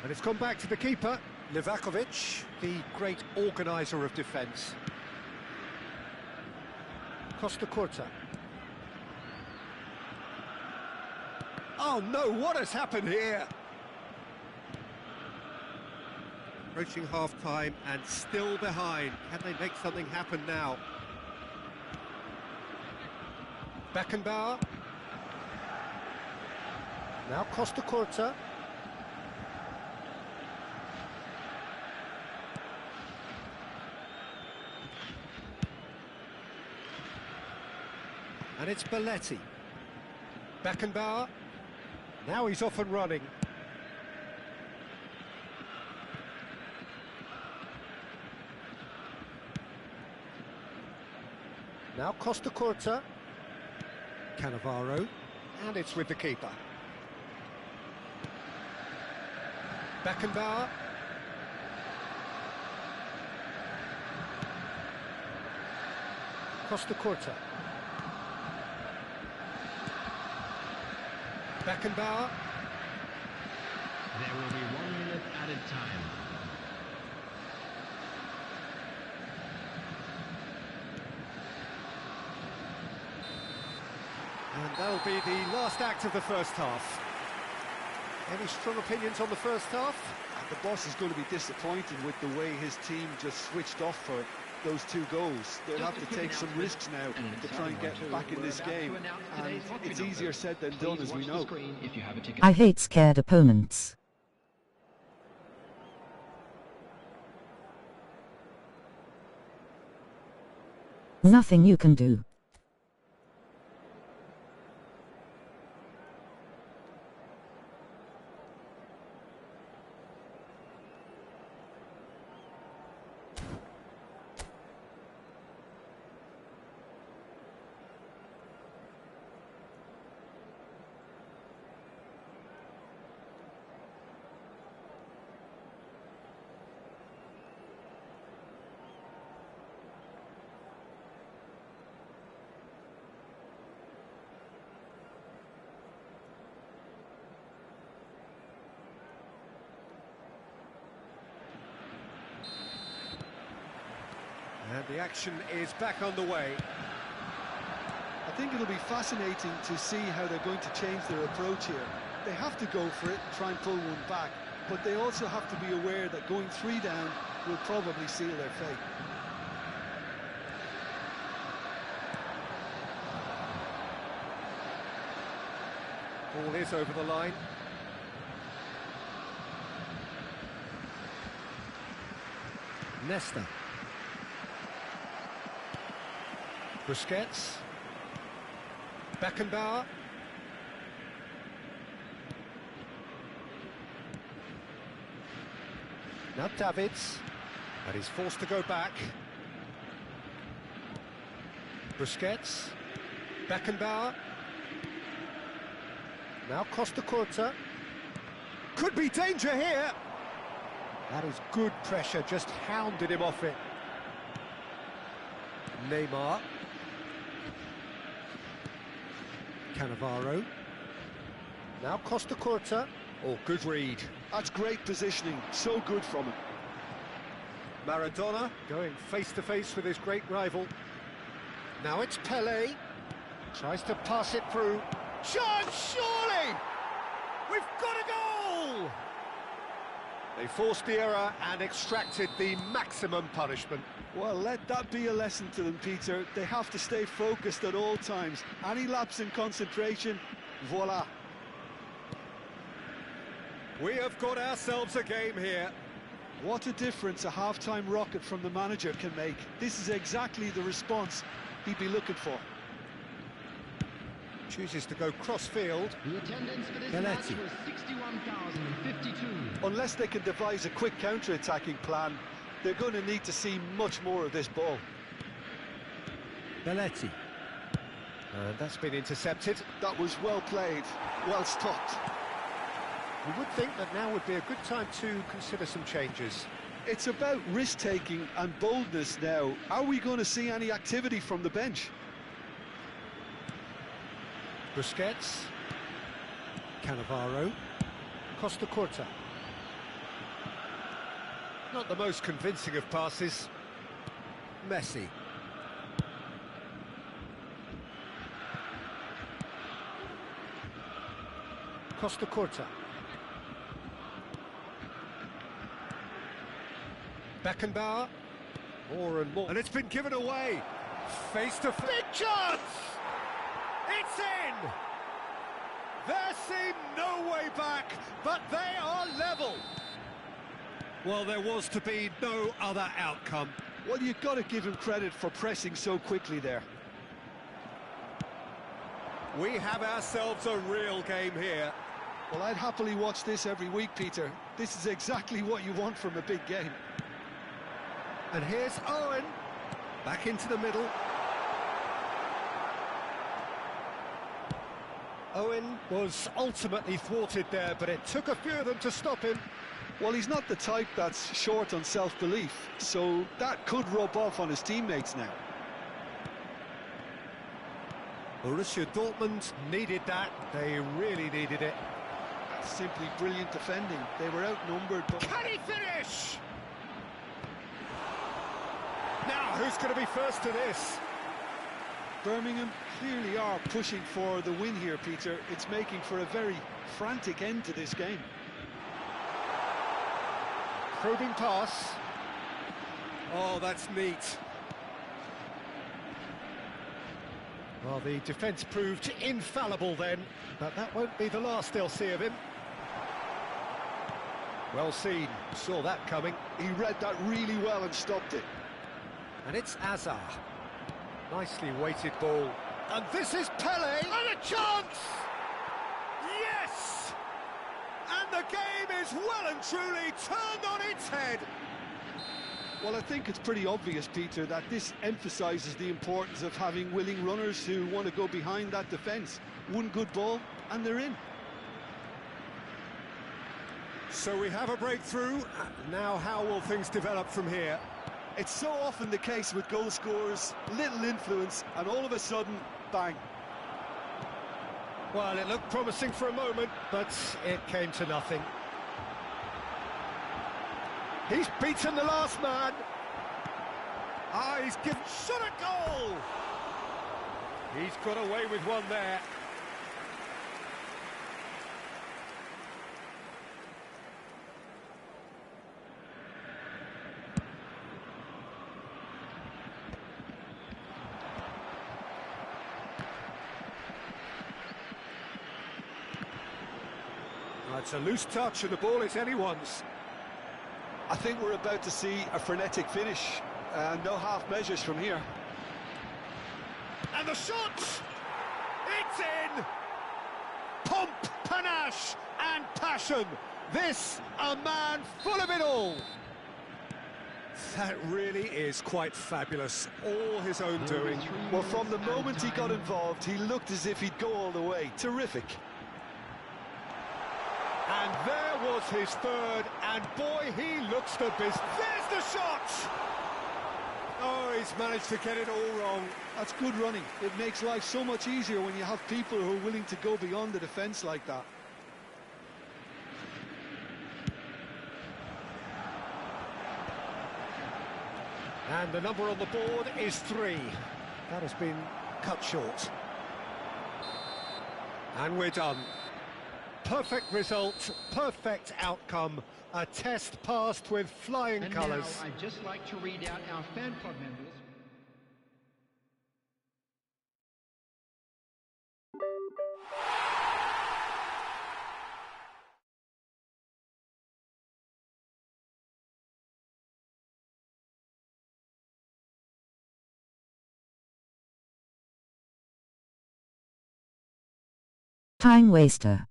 And it's gone back to the keeper, Livakovic, the great organiser of defence. Costa Curta. Oh no, what has happened here? Approaching half-time and still behind. Can they make something happen now? Beckenbauer. Now Costa Curta. And it's Belletti. Beckenbauer. Now he's off and running. Now Costa Curta. Cannavaro. And it's with the keeper. Beckenbauer. Costa Curta. Beckenbauer. There will be 1 minute added time. And that'll be the last act of the first half. Any strong opinions on the first half? The boss is going to be disappointed with the way his team just switched off for those 2 goals. They'll have to take some risks now to try and get back in this game. And it's easier said than done, as we know. I hate scared opponents. Nothing you can do. And the action is back on the way. I think it'll be fascinating to see how they're going to change their approach here. They have to go for it and try and pull one back, but they also have to be aware that going 3 down will probably seal their fate. Ball is over the line. Nesta. Busquets. Beckenbauer. Now Davids. And he's forced to go back. Busquets. Beckenbauer. Now Costa Curta. Could be danger here. That is good pressure, just hounded him off it. Neymar. Cannavaro. Now Costa Curta. Oh, good read. That's great positioning, so good from him. Maradona going face-to-face with his great rival. Now it's Pelé. Tries to pass it through. Chance, surely! We've got a goal! They forced the error and extracted the maximum punishment. Well, let that be a lesson to them, Peter. They have to stay focused at all times. Any lapse in concentration, voila. We have got ourselves a game here. What a difference a half-time rocket from the manager can make. This is exactly the response he'd be looking for. Chooses to go cross-field. The attendance for this match was 61,052. Unless they can devise a quick counter-attacking plan, they're going to need to see much more of this ball. Belletti. And that's been intercepted. That was well played, well stopped. You would think that now would be a good time to consider some changes. It's about risk-taking and boldness now. Are we going to see any activity from the bench? Busquets. Cannavaro. Costa Curta. Not the most convincing of passes. Messi. Costa Curta. Beckenbauer. More and more. And it's been given away. Face to face. Big chance! It's in! There seemed no way back, but they are level. Well, there was to be no other outcome. Well, you've got to give him credit for pressing so quickly there. We have ourselves a real game here. Well, I'd happily watch this every week, Peter. This is exactly what you want from a big game. And here's Owen. Back into the middle. Owen was ultimately thwarted there, but it took a few of them to stop him. Well, he's not the type that's short on self-belief, so that could rub off on his teammates now. Borussia Dortmund needed that. They really needed it. That's simply brilliant defending. They were outnumbered, but... Can he finish? Now, who's going to be first to this? Birmingham clearly are pushing for the win here, Peter. It's making for a very frantic end to this game. Probing pass. Oh, that's neat. Well, the defence proved infallible then, but that won't be the last they'll see of him. Well seen, saw that coming. He read that really well and stopped it. And it's Azar. Nicely weighted ball. And this is Pele, and a chance! Yes! And the game is well and truly turned on its head. Well, I think it's pretty obvious, Peter, that this emphasises the importance of having willing runners who want to go behind that defence. One good ball, and they're in. So we have a breakthrough. Now how will things develop from here? It's so often the case with goal scorers, little influence, and all of a sudden, bang. Well, it looked promising for a moment, but it came to nothing. He's beaten the last man. Ah, he's given shot a goal. He's got away with one there. It's a loose touch and the ball is anyone's. I think we're about to see a frenetic finish. No half measures from here. And the shot! It's in! Pomp, panache and passion. This, a man full of it all. That really is quite fabulous. All his own doing. Well, from the moment he got involved, he looked as if he'd go all the way. Terrific. And there was his third, and boy, he looks the business. There's the shot! Oh, he's managed to get it all wrong. That's good running. It makes life so much easier when you have people who are willing to go beyond the defence like that. And the number on the board is 3. That has been cut short. And we're done. Perfect result, perfect outcome, a test passed with flying colours. Now, I'd just like to read out our fan club members. Time waster.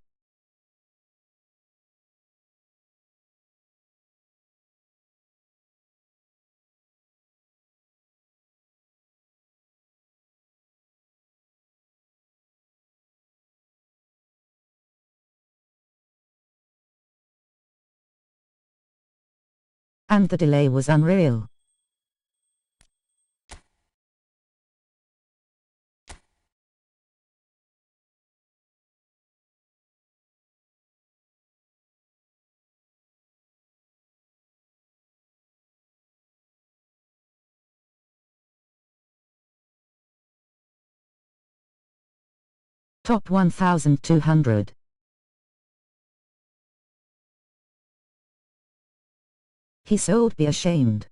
And the delay was unreal. Top 1200. He should be ashamed.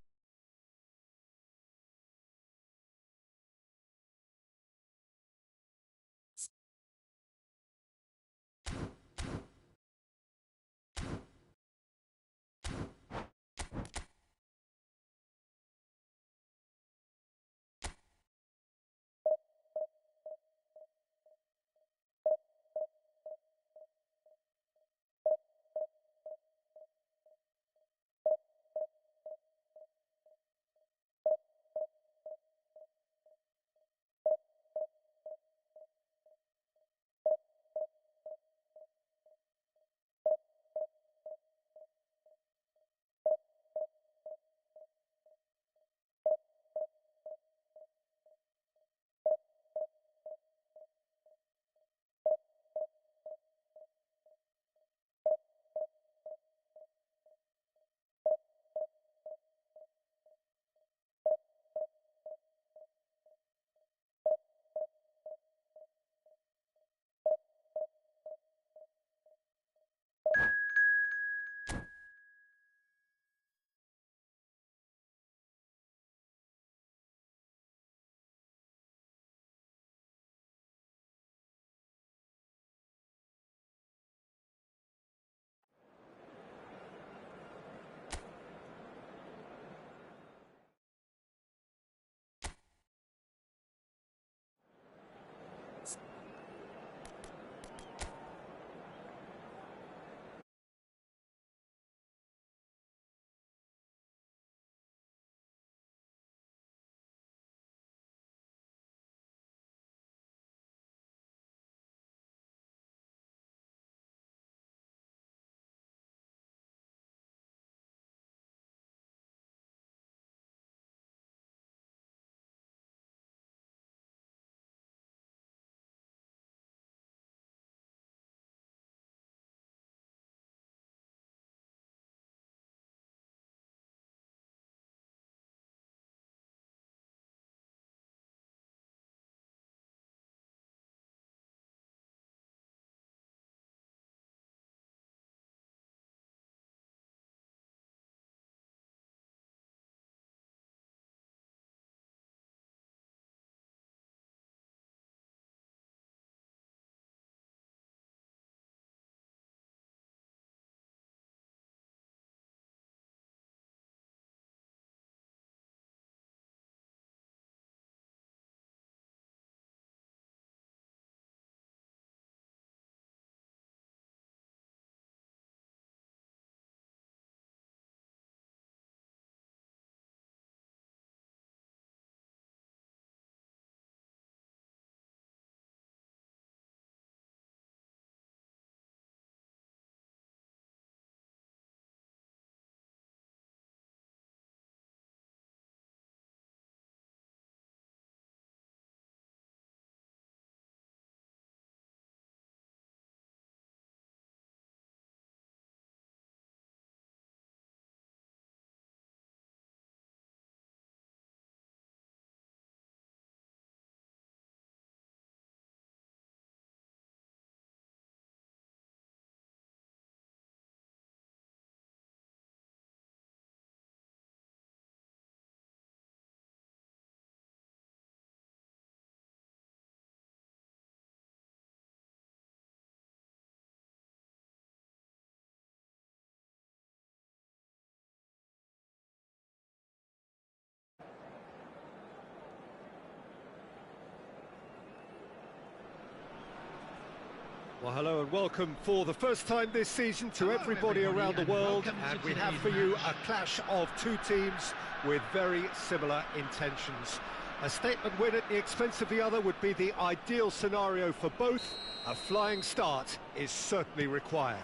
Well, hello and welcome for the first time this season to everybody around the world, and we have for you a clash of two teams with very similar intentions. A statement win at the expense of the other would be the ideal scenario for both. A flying start is certainly required.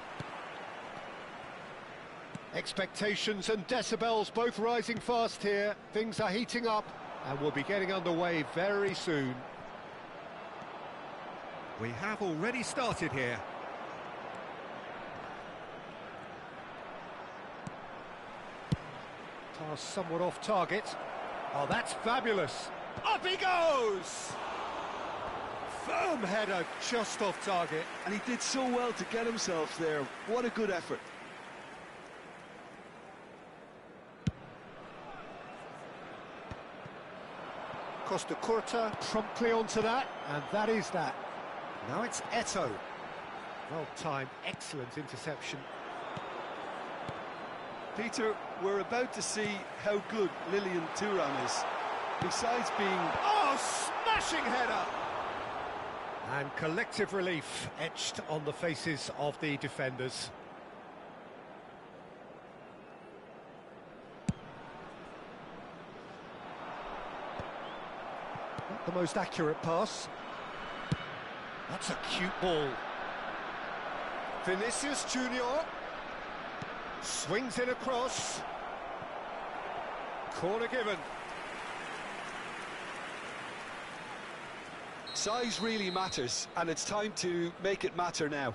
Expectations and decibels both rising fast here. Things are heating up and we'll be getting underway very soon. We have already started here. Pass somewhat off target. Oh, that's fabulous. Up he goes! Firm header just off target. And he did so well to get himself there. What a good effort. Costa Curta promptly onto that, and that is that. Now it's Eto'o. Well timed, excellent interception. Peter, we're about to see how good Lilian Thuram is. Besides being... Oh, smashing header! And collective relief etched on the faces of the defenders. Not the most accurate pass. That's a cute ball. Vinicius Junior swings in across. Corner given. Size really matters, and it's time to make it matter now.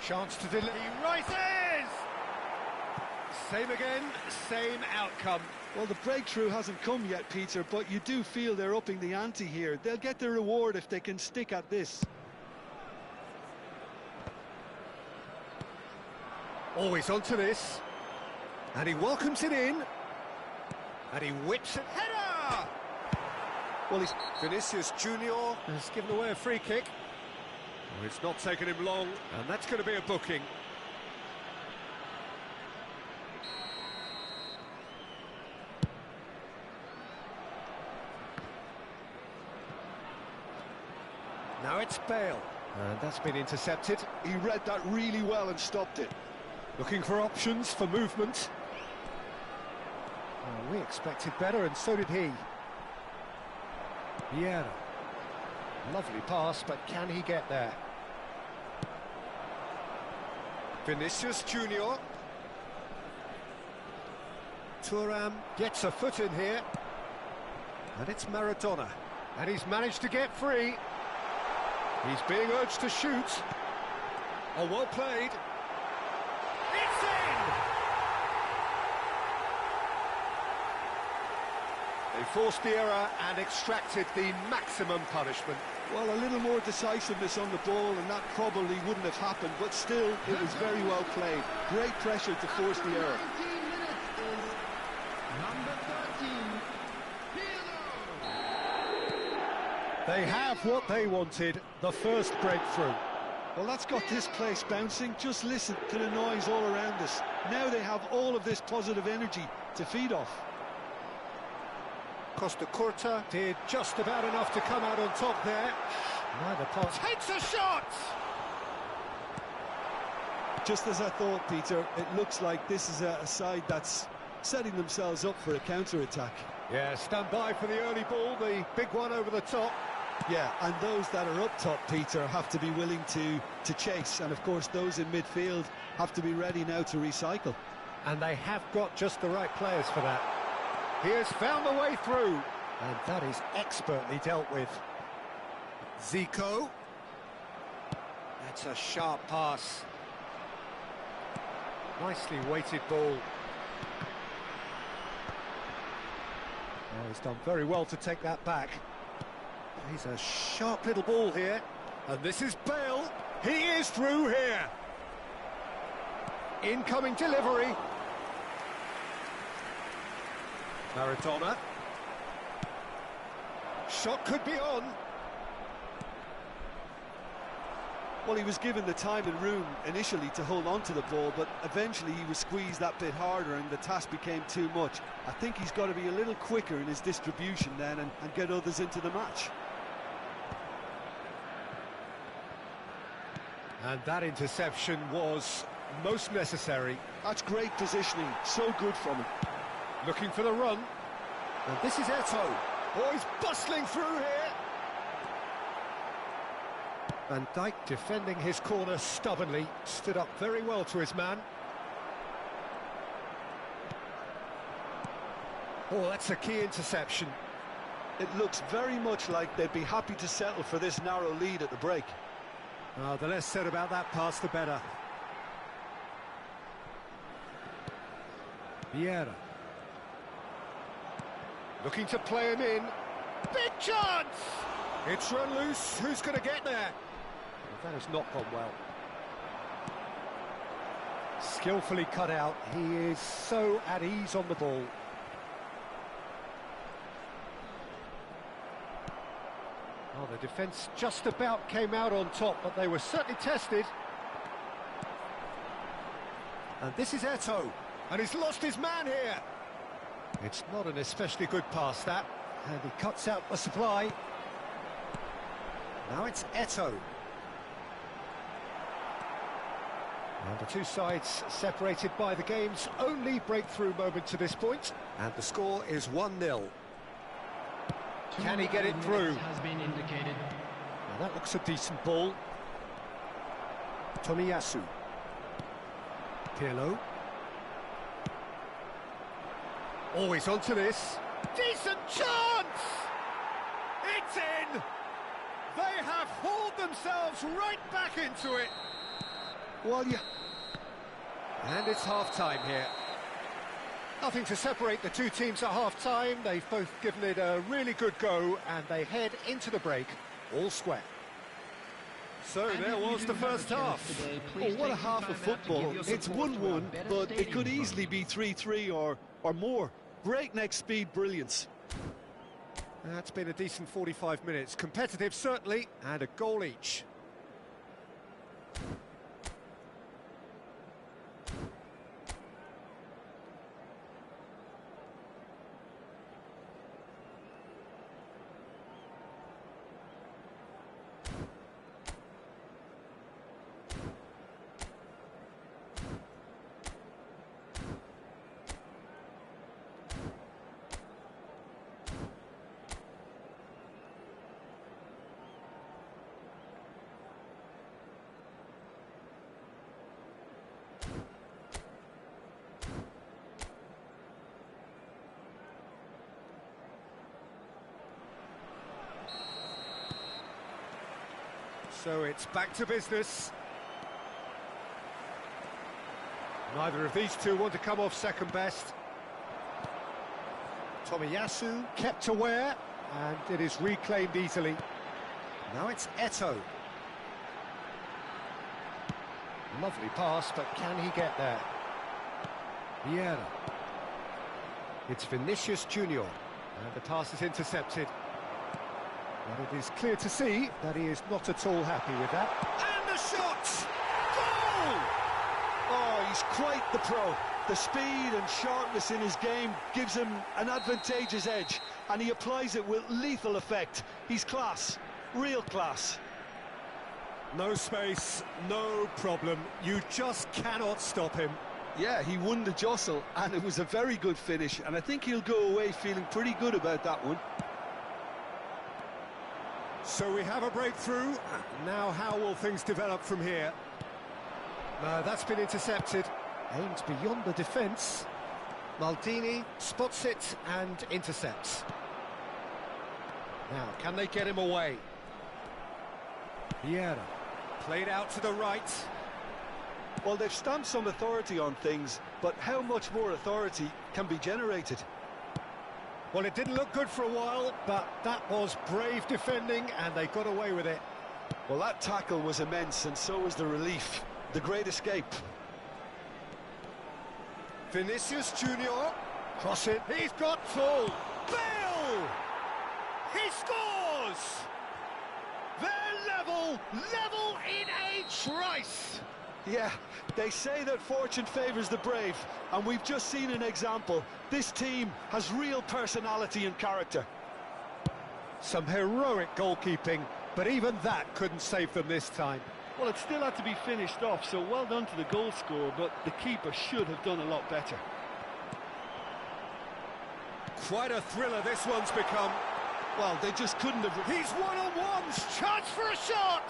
Chance to deliver. He rises! Same again, same outcome. Well, the breakthrough hasn't come yet, Peter, but you do feel they're upping the ante here. They'll get their reward if they can stick at this. Always onto this. And he welcomes it in. And he whips it. Header! Well, he's Vinicius Junior has given away a free kick. Well, it's not taken him long, and that's going to be a booking. Now it's Bale, and that's been intercepted. He read that really well and stopped it. Looking for options for movement. Well, we expected better, and so did he. Vieira. Lovely pass, but can he get there? Vinicius Junior. Thuram gets a foot in here. And it's Maradona. And he's managed to get free. He's being urged to shoot. Oh, well played. It's in! They forced the error and extracted the maximum punishment. Well, a little more decisiveness on the ball and that probably wouldn't have happened, but still, it was very well played. Great pressure to force the error. 19 minutes is number 13, Pirlo. They have what they wanted, the first breakthrough. Well, that's got this place bouncing. Just listen to the noise all around us. Now they have all of this positive energy to feed off. Costa Curta did just about enough to come out on top there. Neither pass hits a shot! Just as I thought, Peter, it looks like this is a side that's setting themselves up for a counter-attack. Yeah, stand by for the early ball, the big one over the top. Yeah, and those that are up top, Peter, have to be willing to chase. And, of course, those in midfield have to be ready now to recycle. And they have got just the right players for that. He has found the way through, and that is expertly dealt with. Zico. That's a sharp pass. Nicely weighted ball. Oh, he's done very well to take that back. He's a sharp little ball here. And this is Bale. He is through here. Incoming delivery. Maradona. Shot could be on. Well, he was given the time and room initially to hold on to the ball, but eventually he was squeezed that bit harder and the task became too much. I think he's got to be a little quicker in his distribution then and get others into the match. And that interception was most necessary. That's great positioning, so good from him. Looking for the run. And this is Eto'o. Oh, he's bustling through here. Van Dijk defending his corner stubbornly. Stood up very well to his man. Oh, that's a key interception. It looks very much like they'd be happy to settle for this narrow lead at the break. The less said about that pass, the better. Vieira. Looking to play him in. Big chance! It's run loose. Who's going to get there? Well, that has not gone well. Skillfully cut out. He is so at ease on the ball. Oh, the defence just about came out on top, but they were certainly tested. And this is Eto'o, and he's lost his man here. It's not an especially good pass, that. And he cuts out the supply. Now it's Eto'o. And the two sides separated by the game's only breakthrough moment to this point. And the score is 1-0. Can he get it through? Has been indicated. Now that looks a decent ball. Tomiyasu. Pirlo. Always onto this. Decent chance! It's in! They have hauled themselves right back into it. Well, yeah. And it's half-time here. Nothing to separate the two teams at half-time. They've both given it a really good go, and they head into the break, all square. So there was the first half. Oh, what a half of football. It's 1-1, but it could easily be 3-3 or more. Breakneck speed brilliance. That's been a decent 45 minutes. Competitive, certainly, and a goal each. So it's back to business. Neither of these two want to come off second best. Tomiyasu kept aware, and it is reclaimed easily. Now it's Eto'o. Lovely pass, but can he get there? Vieira. It's Vinicius Junior, and the pass is intercepted. But it is clear to see that he is not at all happy with that. And the shot! Goal! Oh, he's quite the pro. The speed and sharpness in his game gives him an advantageous edge, and he applies it with lethal effect. He's class, real class. No space, no problem. You just cannot stop him. Yeah, he won the jostle, and it was a very good finish, and I think he'll go away feeling pretty good about that one. So we have a breakthrough. Now how will things develop from here? That's been intercepted. Aimed beyond the defence. Maldini spots it and intercepts. Now, can they get him away? Vieira. Played out to the right. Well, they've stamped some authority on things, but how much more authority can be generated? Well, it didn't look good for a while, but that was brave defending, and they got away with it. Well, that tackle was immense, and so was the relief. The great escape. Vinicius Junior. Cross it. He's got full. Bale! He scores! They're level in a trice! Yeah, they say that fortune favours the brave, and we've just seen an example. This team has real personality and character. Some heroic goalkeeping, but even that couldn't save them this time. Well, it still had to be finished off, so well done to the goal scorer, but the keeper should have done a lot better. Quite a thriller this one's become. Well, they just couldn't have... He's one-on-ones! Chance for a shot!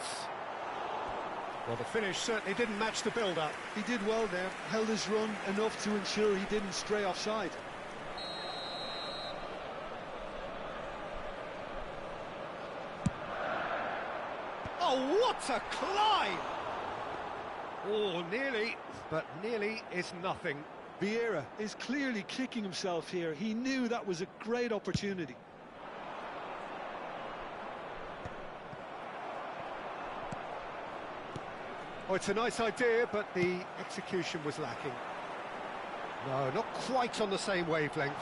Well, the finish certainly didn't match the build-up. He did well there, held his run enough to ensure he didn't stray offside. Oh, what a climb! Oh, nearly, but nearly is nothing. Vieira is clearly kicking himself here. He knew that was a great opportunity. Oh, it's a nice idea, but the execution was lacking. No, not quite on the same wavelength.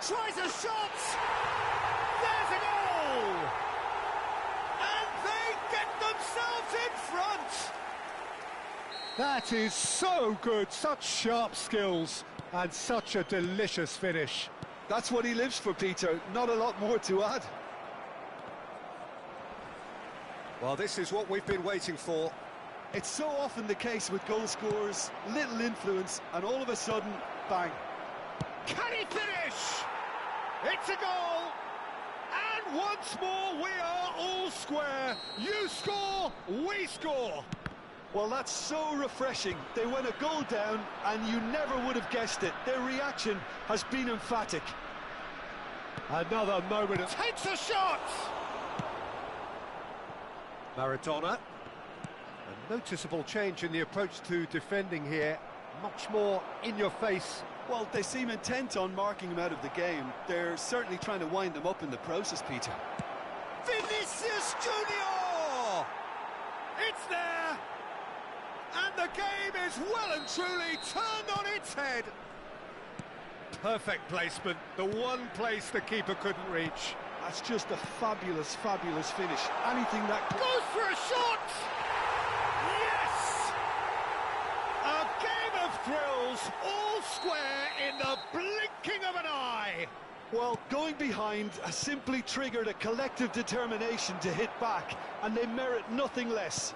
Tries a shot! There's a goal! And they get themselves in front! That is so good, such sharp skills, and such a delicious finish. That's what he lives for, Peter. Not a lot more to add. Well, this is what we've been waiting for. It's so often the case with goal scorers, little influence, and all of a sudden, bang. Can he finish? It's a goal! And once more, we are all square. You score, we score. Well, that's so refreshing. They went a goal down, and you never would have guessed it. Their reaction has been emphatic. Another moment. Takes a shot! Maradona. A noticeable change in the approach to defending here. Much more in your face. Well, they seem intent on marking him out of the game. They're certainly trying to wind them up in the process, Peter. Vinicius Junior! It's there! And the game is well and truly turned on its head. Perfect placement, the one place the keeper couldn't reach. That's just a fabulous, fabulous finish. Anything that goes for a shot! Yes! A game of thrills, all square in the blinking of an eye. Well, going behind has simply triggered a collective determination to hit back, and they merit nothing less.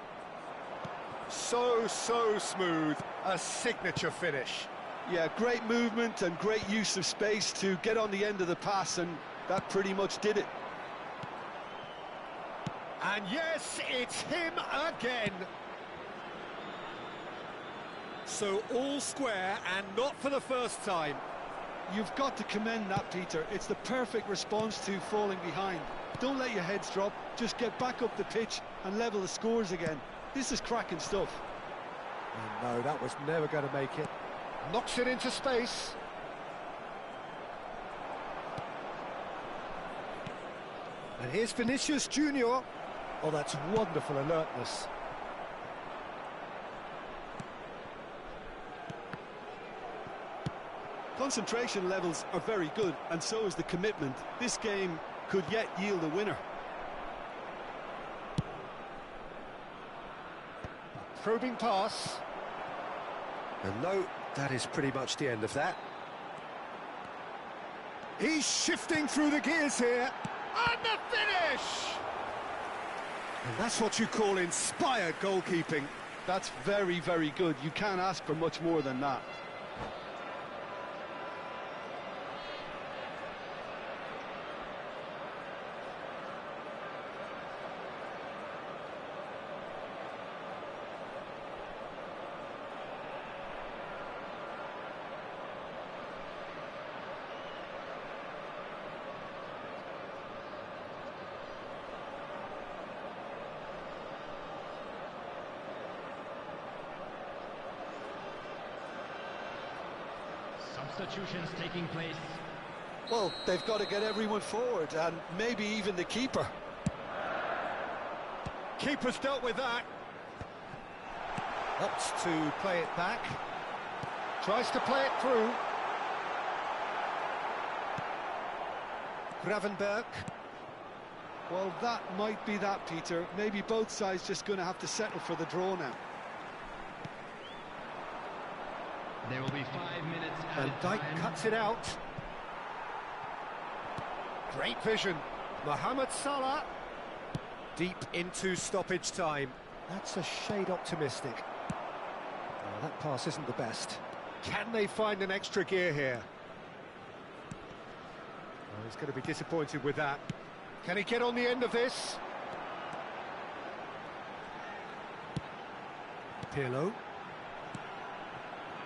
So smooth, a signature finish. Yeah, great movement and great use of space to get on the end of the pass, and that pretty much did it. And yes, it's him again. So all square, and not for the first time. You've got to commend that, Peter. It's the perfect response to falling behind. Don't let your heads drop, just get back up the pitch and level the scores again. This is cracking stuff. Oh, no, that was never going to make it. Knocks it into space. And here's Vinicius Junior. Oh, that's wonderful alertness. Concentration levels are very good, and so is the commitment. This game could yet yield a winner. Probing pass. And no, that is pretty much the end of that. He's shifting through the gears here. And the finish! And that's what you call inspired goalkeeping. That's very, very good. You can't ask for much more than that. Substitutions taking place. Well, they've got to get everyone forward, and maybe even the keeper. Keeper's dealt with that. Opts to play it back. Tries to play it through. Gravenberg. Well, that might be that, Peter. Maybe both sides just going to have to settle for the draw now. There will be 5 minutes And Dijk cuts it out. Great vision. Mohamed Salah. Deep into stoppage time. That's a shade optimistic. Oh, that pass isn't the best. Can they find an extra gear here? Oh, he's going to be disappointed with that. Can he get on the end of this? Pirlo.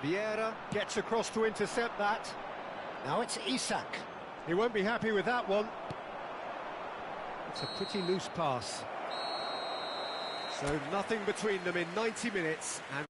Vieira gets across to intercept that. Now it's Isak. He won't be happy with that one. It's a pretty loose pass. So nothing between them in 90 minutes. And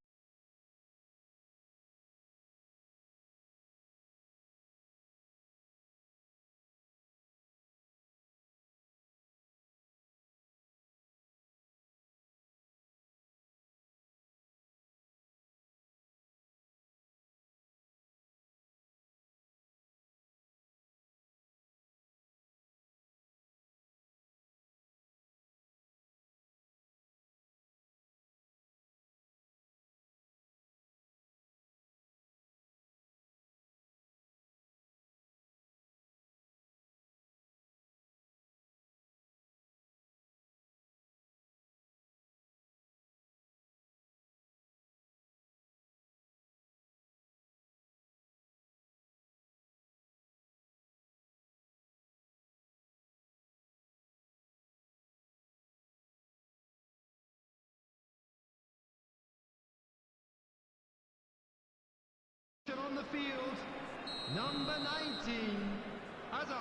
the field, number 19, Hazard.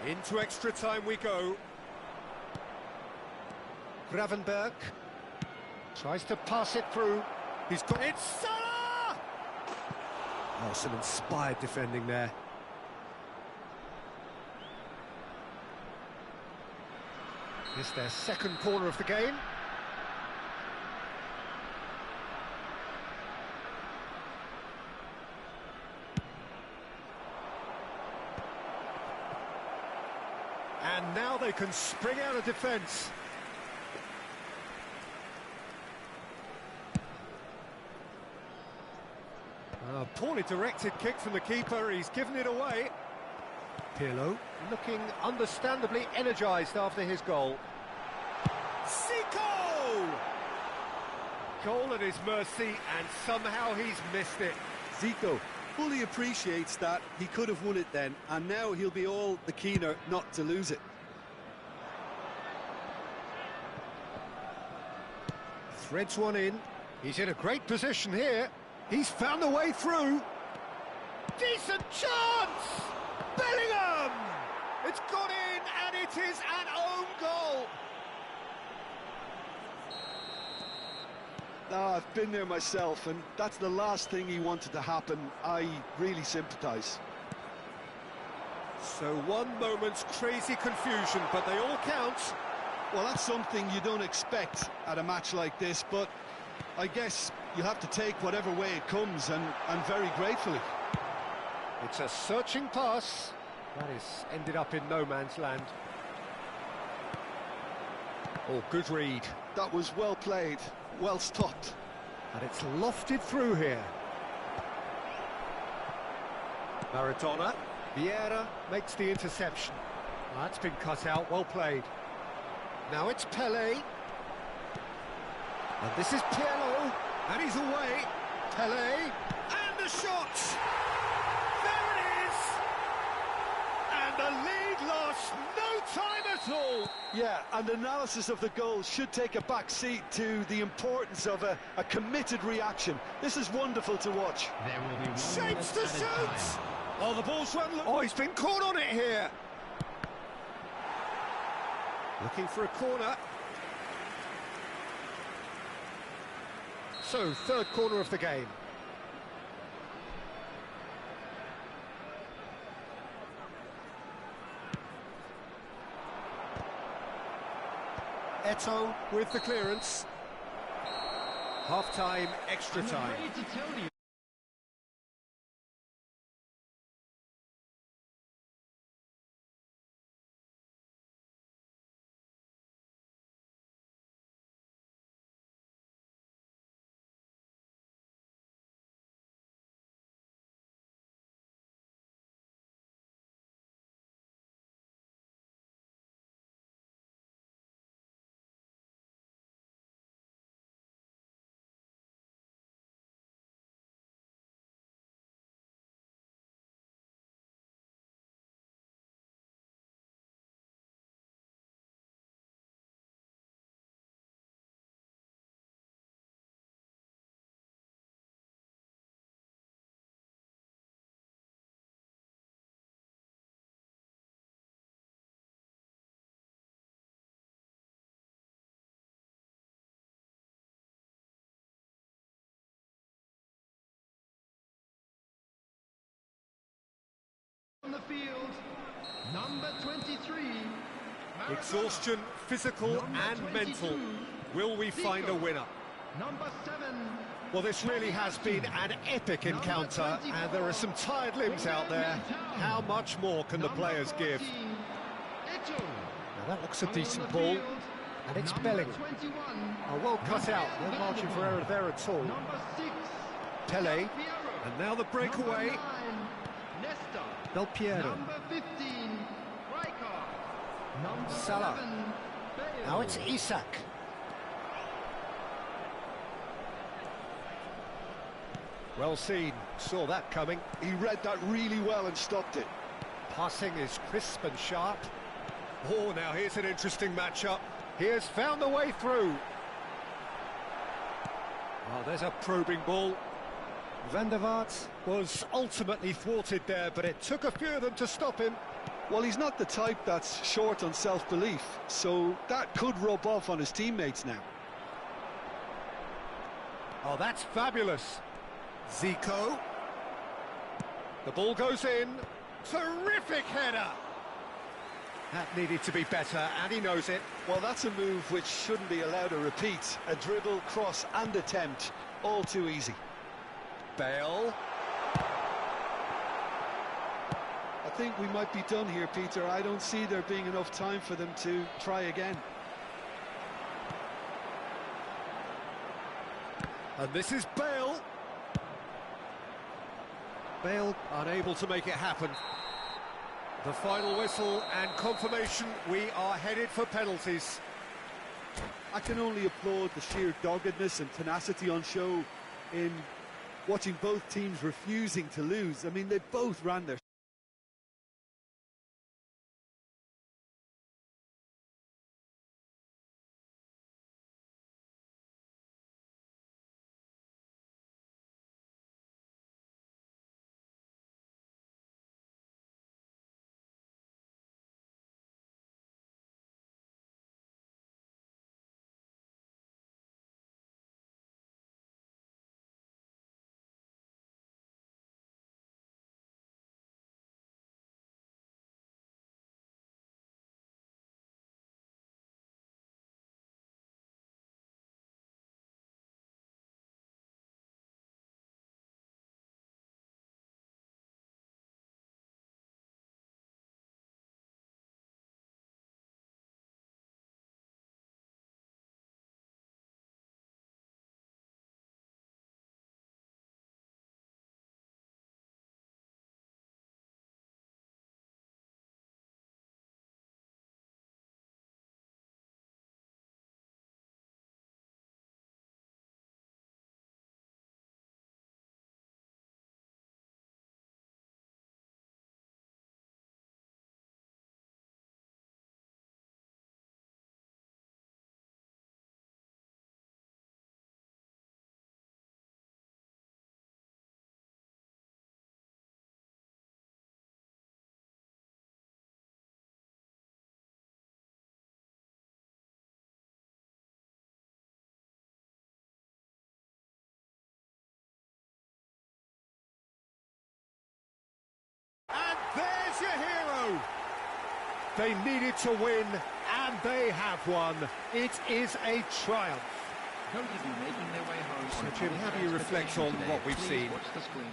Into extra time we go. Gravenberg tries to pass it through. He's got it. Salah! Oh, some inspired defending there. It's their second corner of the game. And now they can spring out of defence. A poorly directed kick from the keeper, he's given it away. Pirlo looking understandably energised after his goal. Zico! Goal at his mercy, and somehow he's missed it. Zico fully appreciates that he could have won it then, and now he'll be all the keener not to lose it. Threads one in. He's in a great position here. He's found a way through. Decent chance! Bellingham! It's gone in, and it is an own goal. I've been there myself, and that's the last thing he wanted to happen. I really sympathise. So one moment's crazy confusion, but they all count. Well, that's something you don't expect at a match like this, but I guess you have to take whatever way it comes, and very gratefully. It's a searching pass. That is ended up in no man's land. Oh, good read. That was well played, well stopped. And it's lofted through here. Maradona. Vieira makes the interception. That's been cut out, well played. Now it's Pelé. And this is Pirlo. And he's away. Pelé. And the shot! There it is! And the lead lost no time at all. Yeah, and analysis of the goal should take a back seat to the importance of a committed reaction. This is wonderful to watch. There will be Shapes to shoot! Oh, the ball's run. Oh, he's been caught on it here. Looking for a corner. So, third corner of the game. Eto'o with the clearance. Half-time, extra time. On the field, number 23. Exhaustion physical and mental. Will we find a winner? Number 7. Well, this really has been an epic encounter, and there are some tired limbs out there. How much more can the players give? Ito. Now, that looks a decent ball, and it's Bellingham. 21. Oh, well cut out, no margin for error there at all. Number 6. Pele, Piero. and now the breakaway. Number 9. Nesta. Del Piero. Number 15. Rijkaard. Number Salah. 7. Bale. Now it's Isak. Well seen, saw that coming. He read that really well and stopped it. Passing is crisp and sharp. Oh, now here's an interesting matchup. He has found the way through. Oh, there's a probing ball. Van der Vaart was ultimately thwarted there, but it took a few of them to stop him. Well, he's not the type that's short on self-belief, so that could rub off on his teammates now. Oh, that's fabulous. Zico. The ball goes in. Terrific header. That needed to be better, and he knows it. Well, that's a move which shouldn't be allowed to repeat. A dribble, cross and attempt, all too easy. Bale. I think we might be done here, Peter. I don't see there being enough time for them to try again. And this is Bale. Bale unable to make it happen. The final whistle and confirmation we are headed for penalties. I can only applaud the sheer doggedness and tenacity on show in watching both teams refusing to lose. I mean, they both ran their... And there's your hero. They needed to win, and they have won. It is a triumph. Those of you making their way home. So, Jim, how do you reflect on what we've Please seen? watch the screen.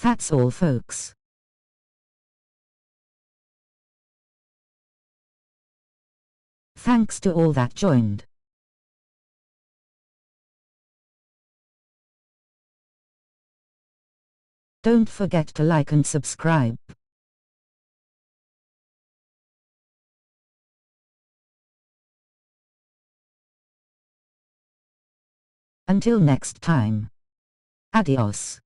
That's all, folks. Thanks to all that joined. Don't forget to like and subscribe. Until next time. Adios.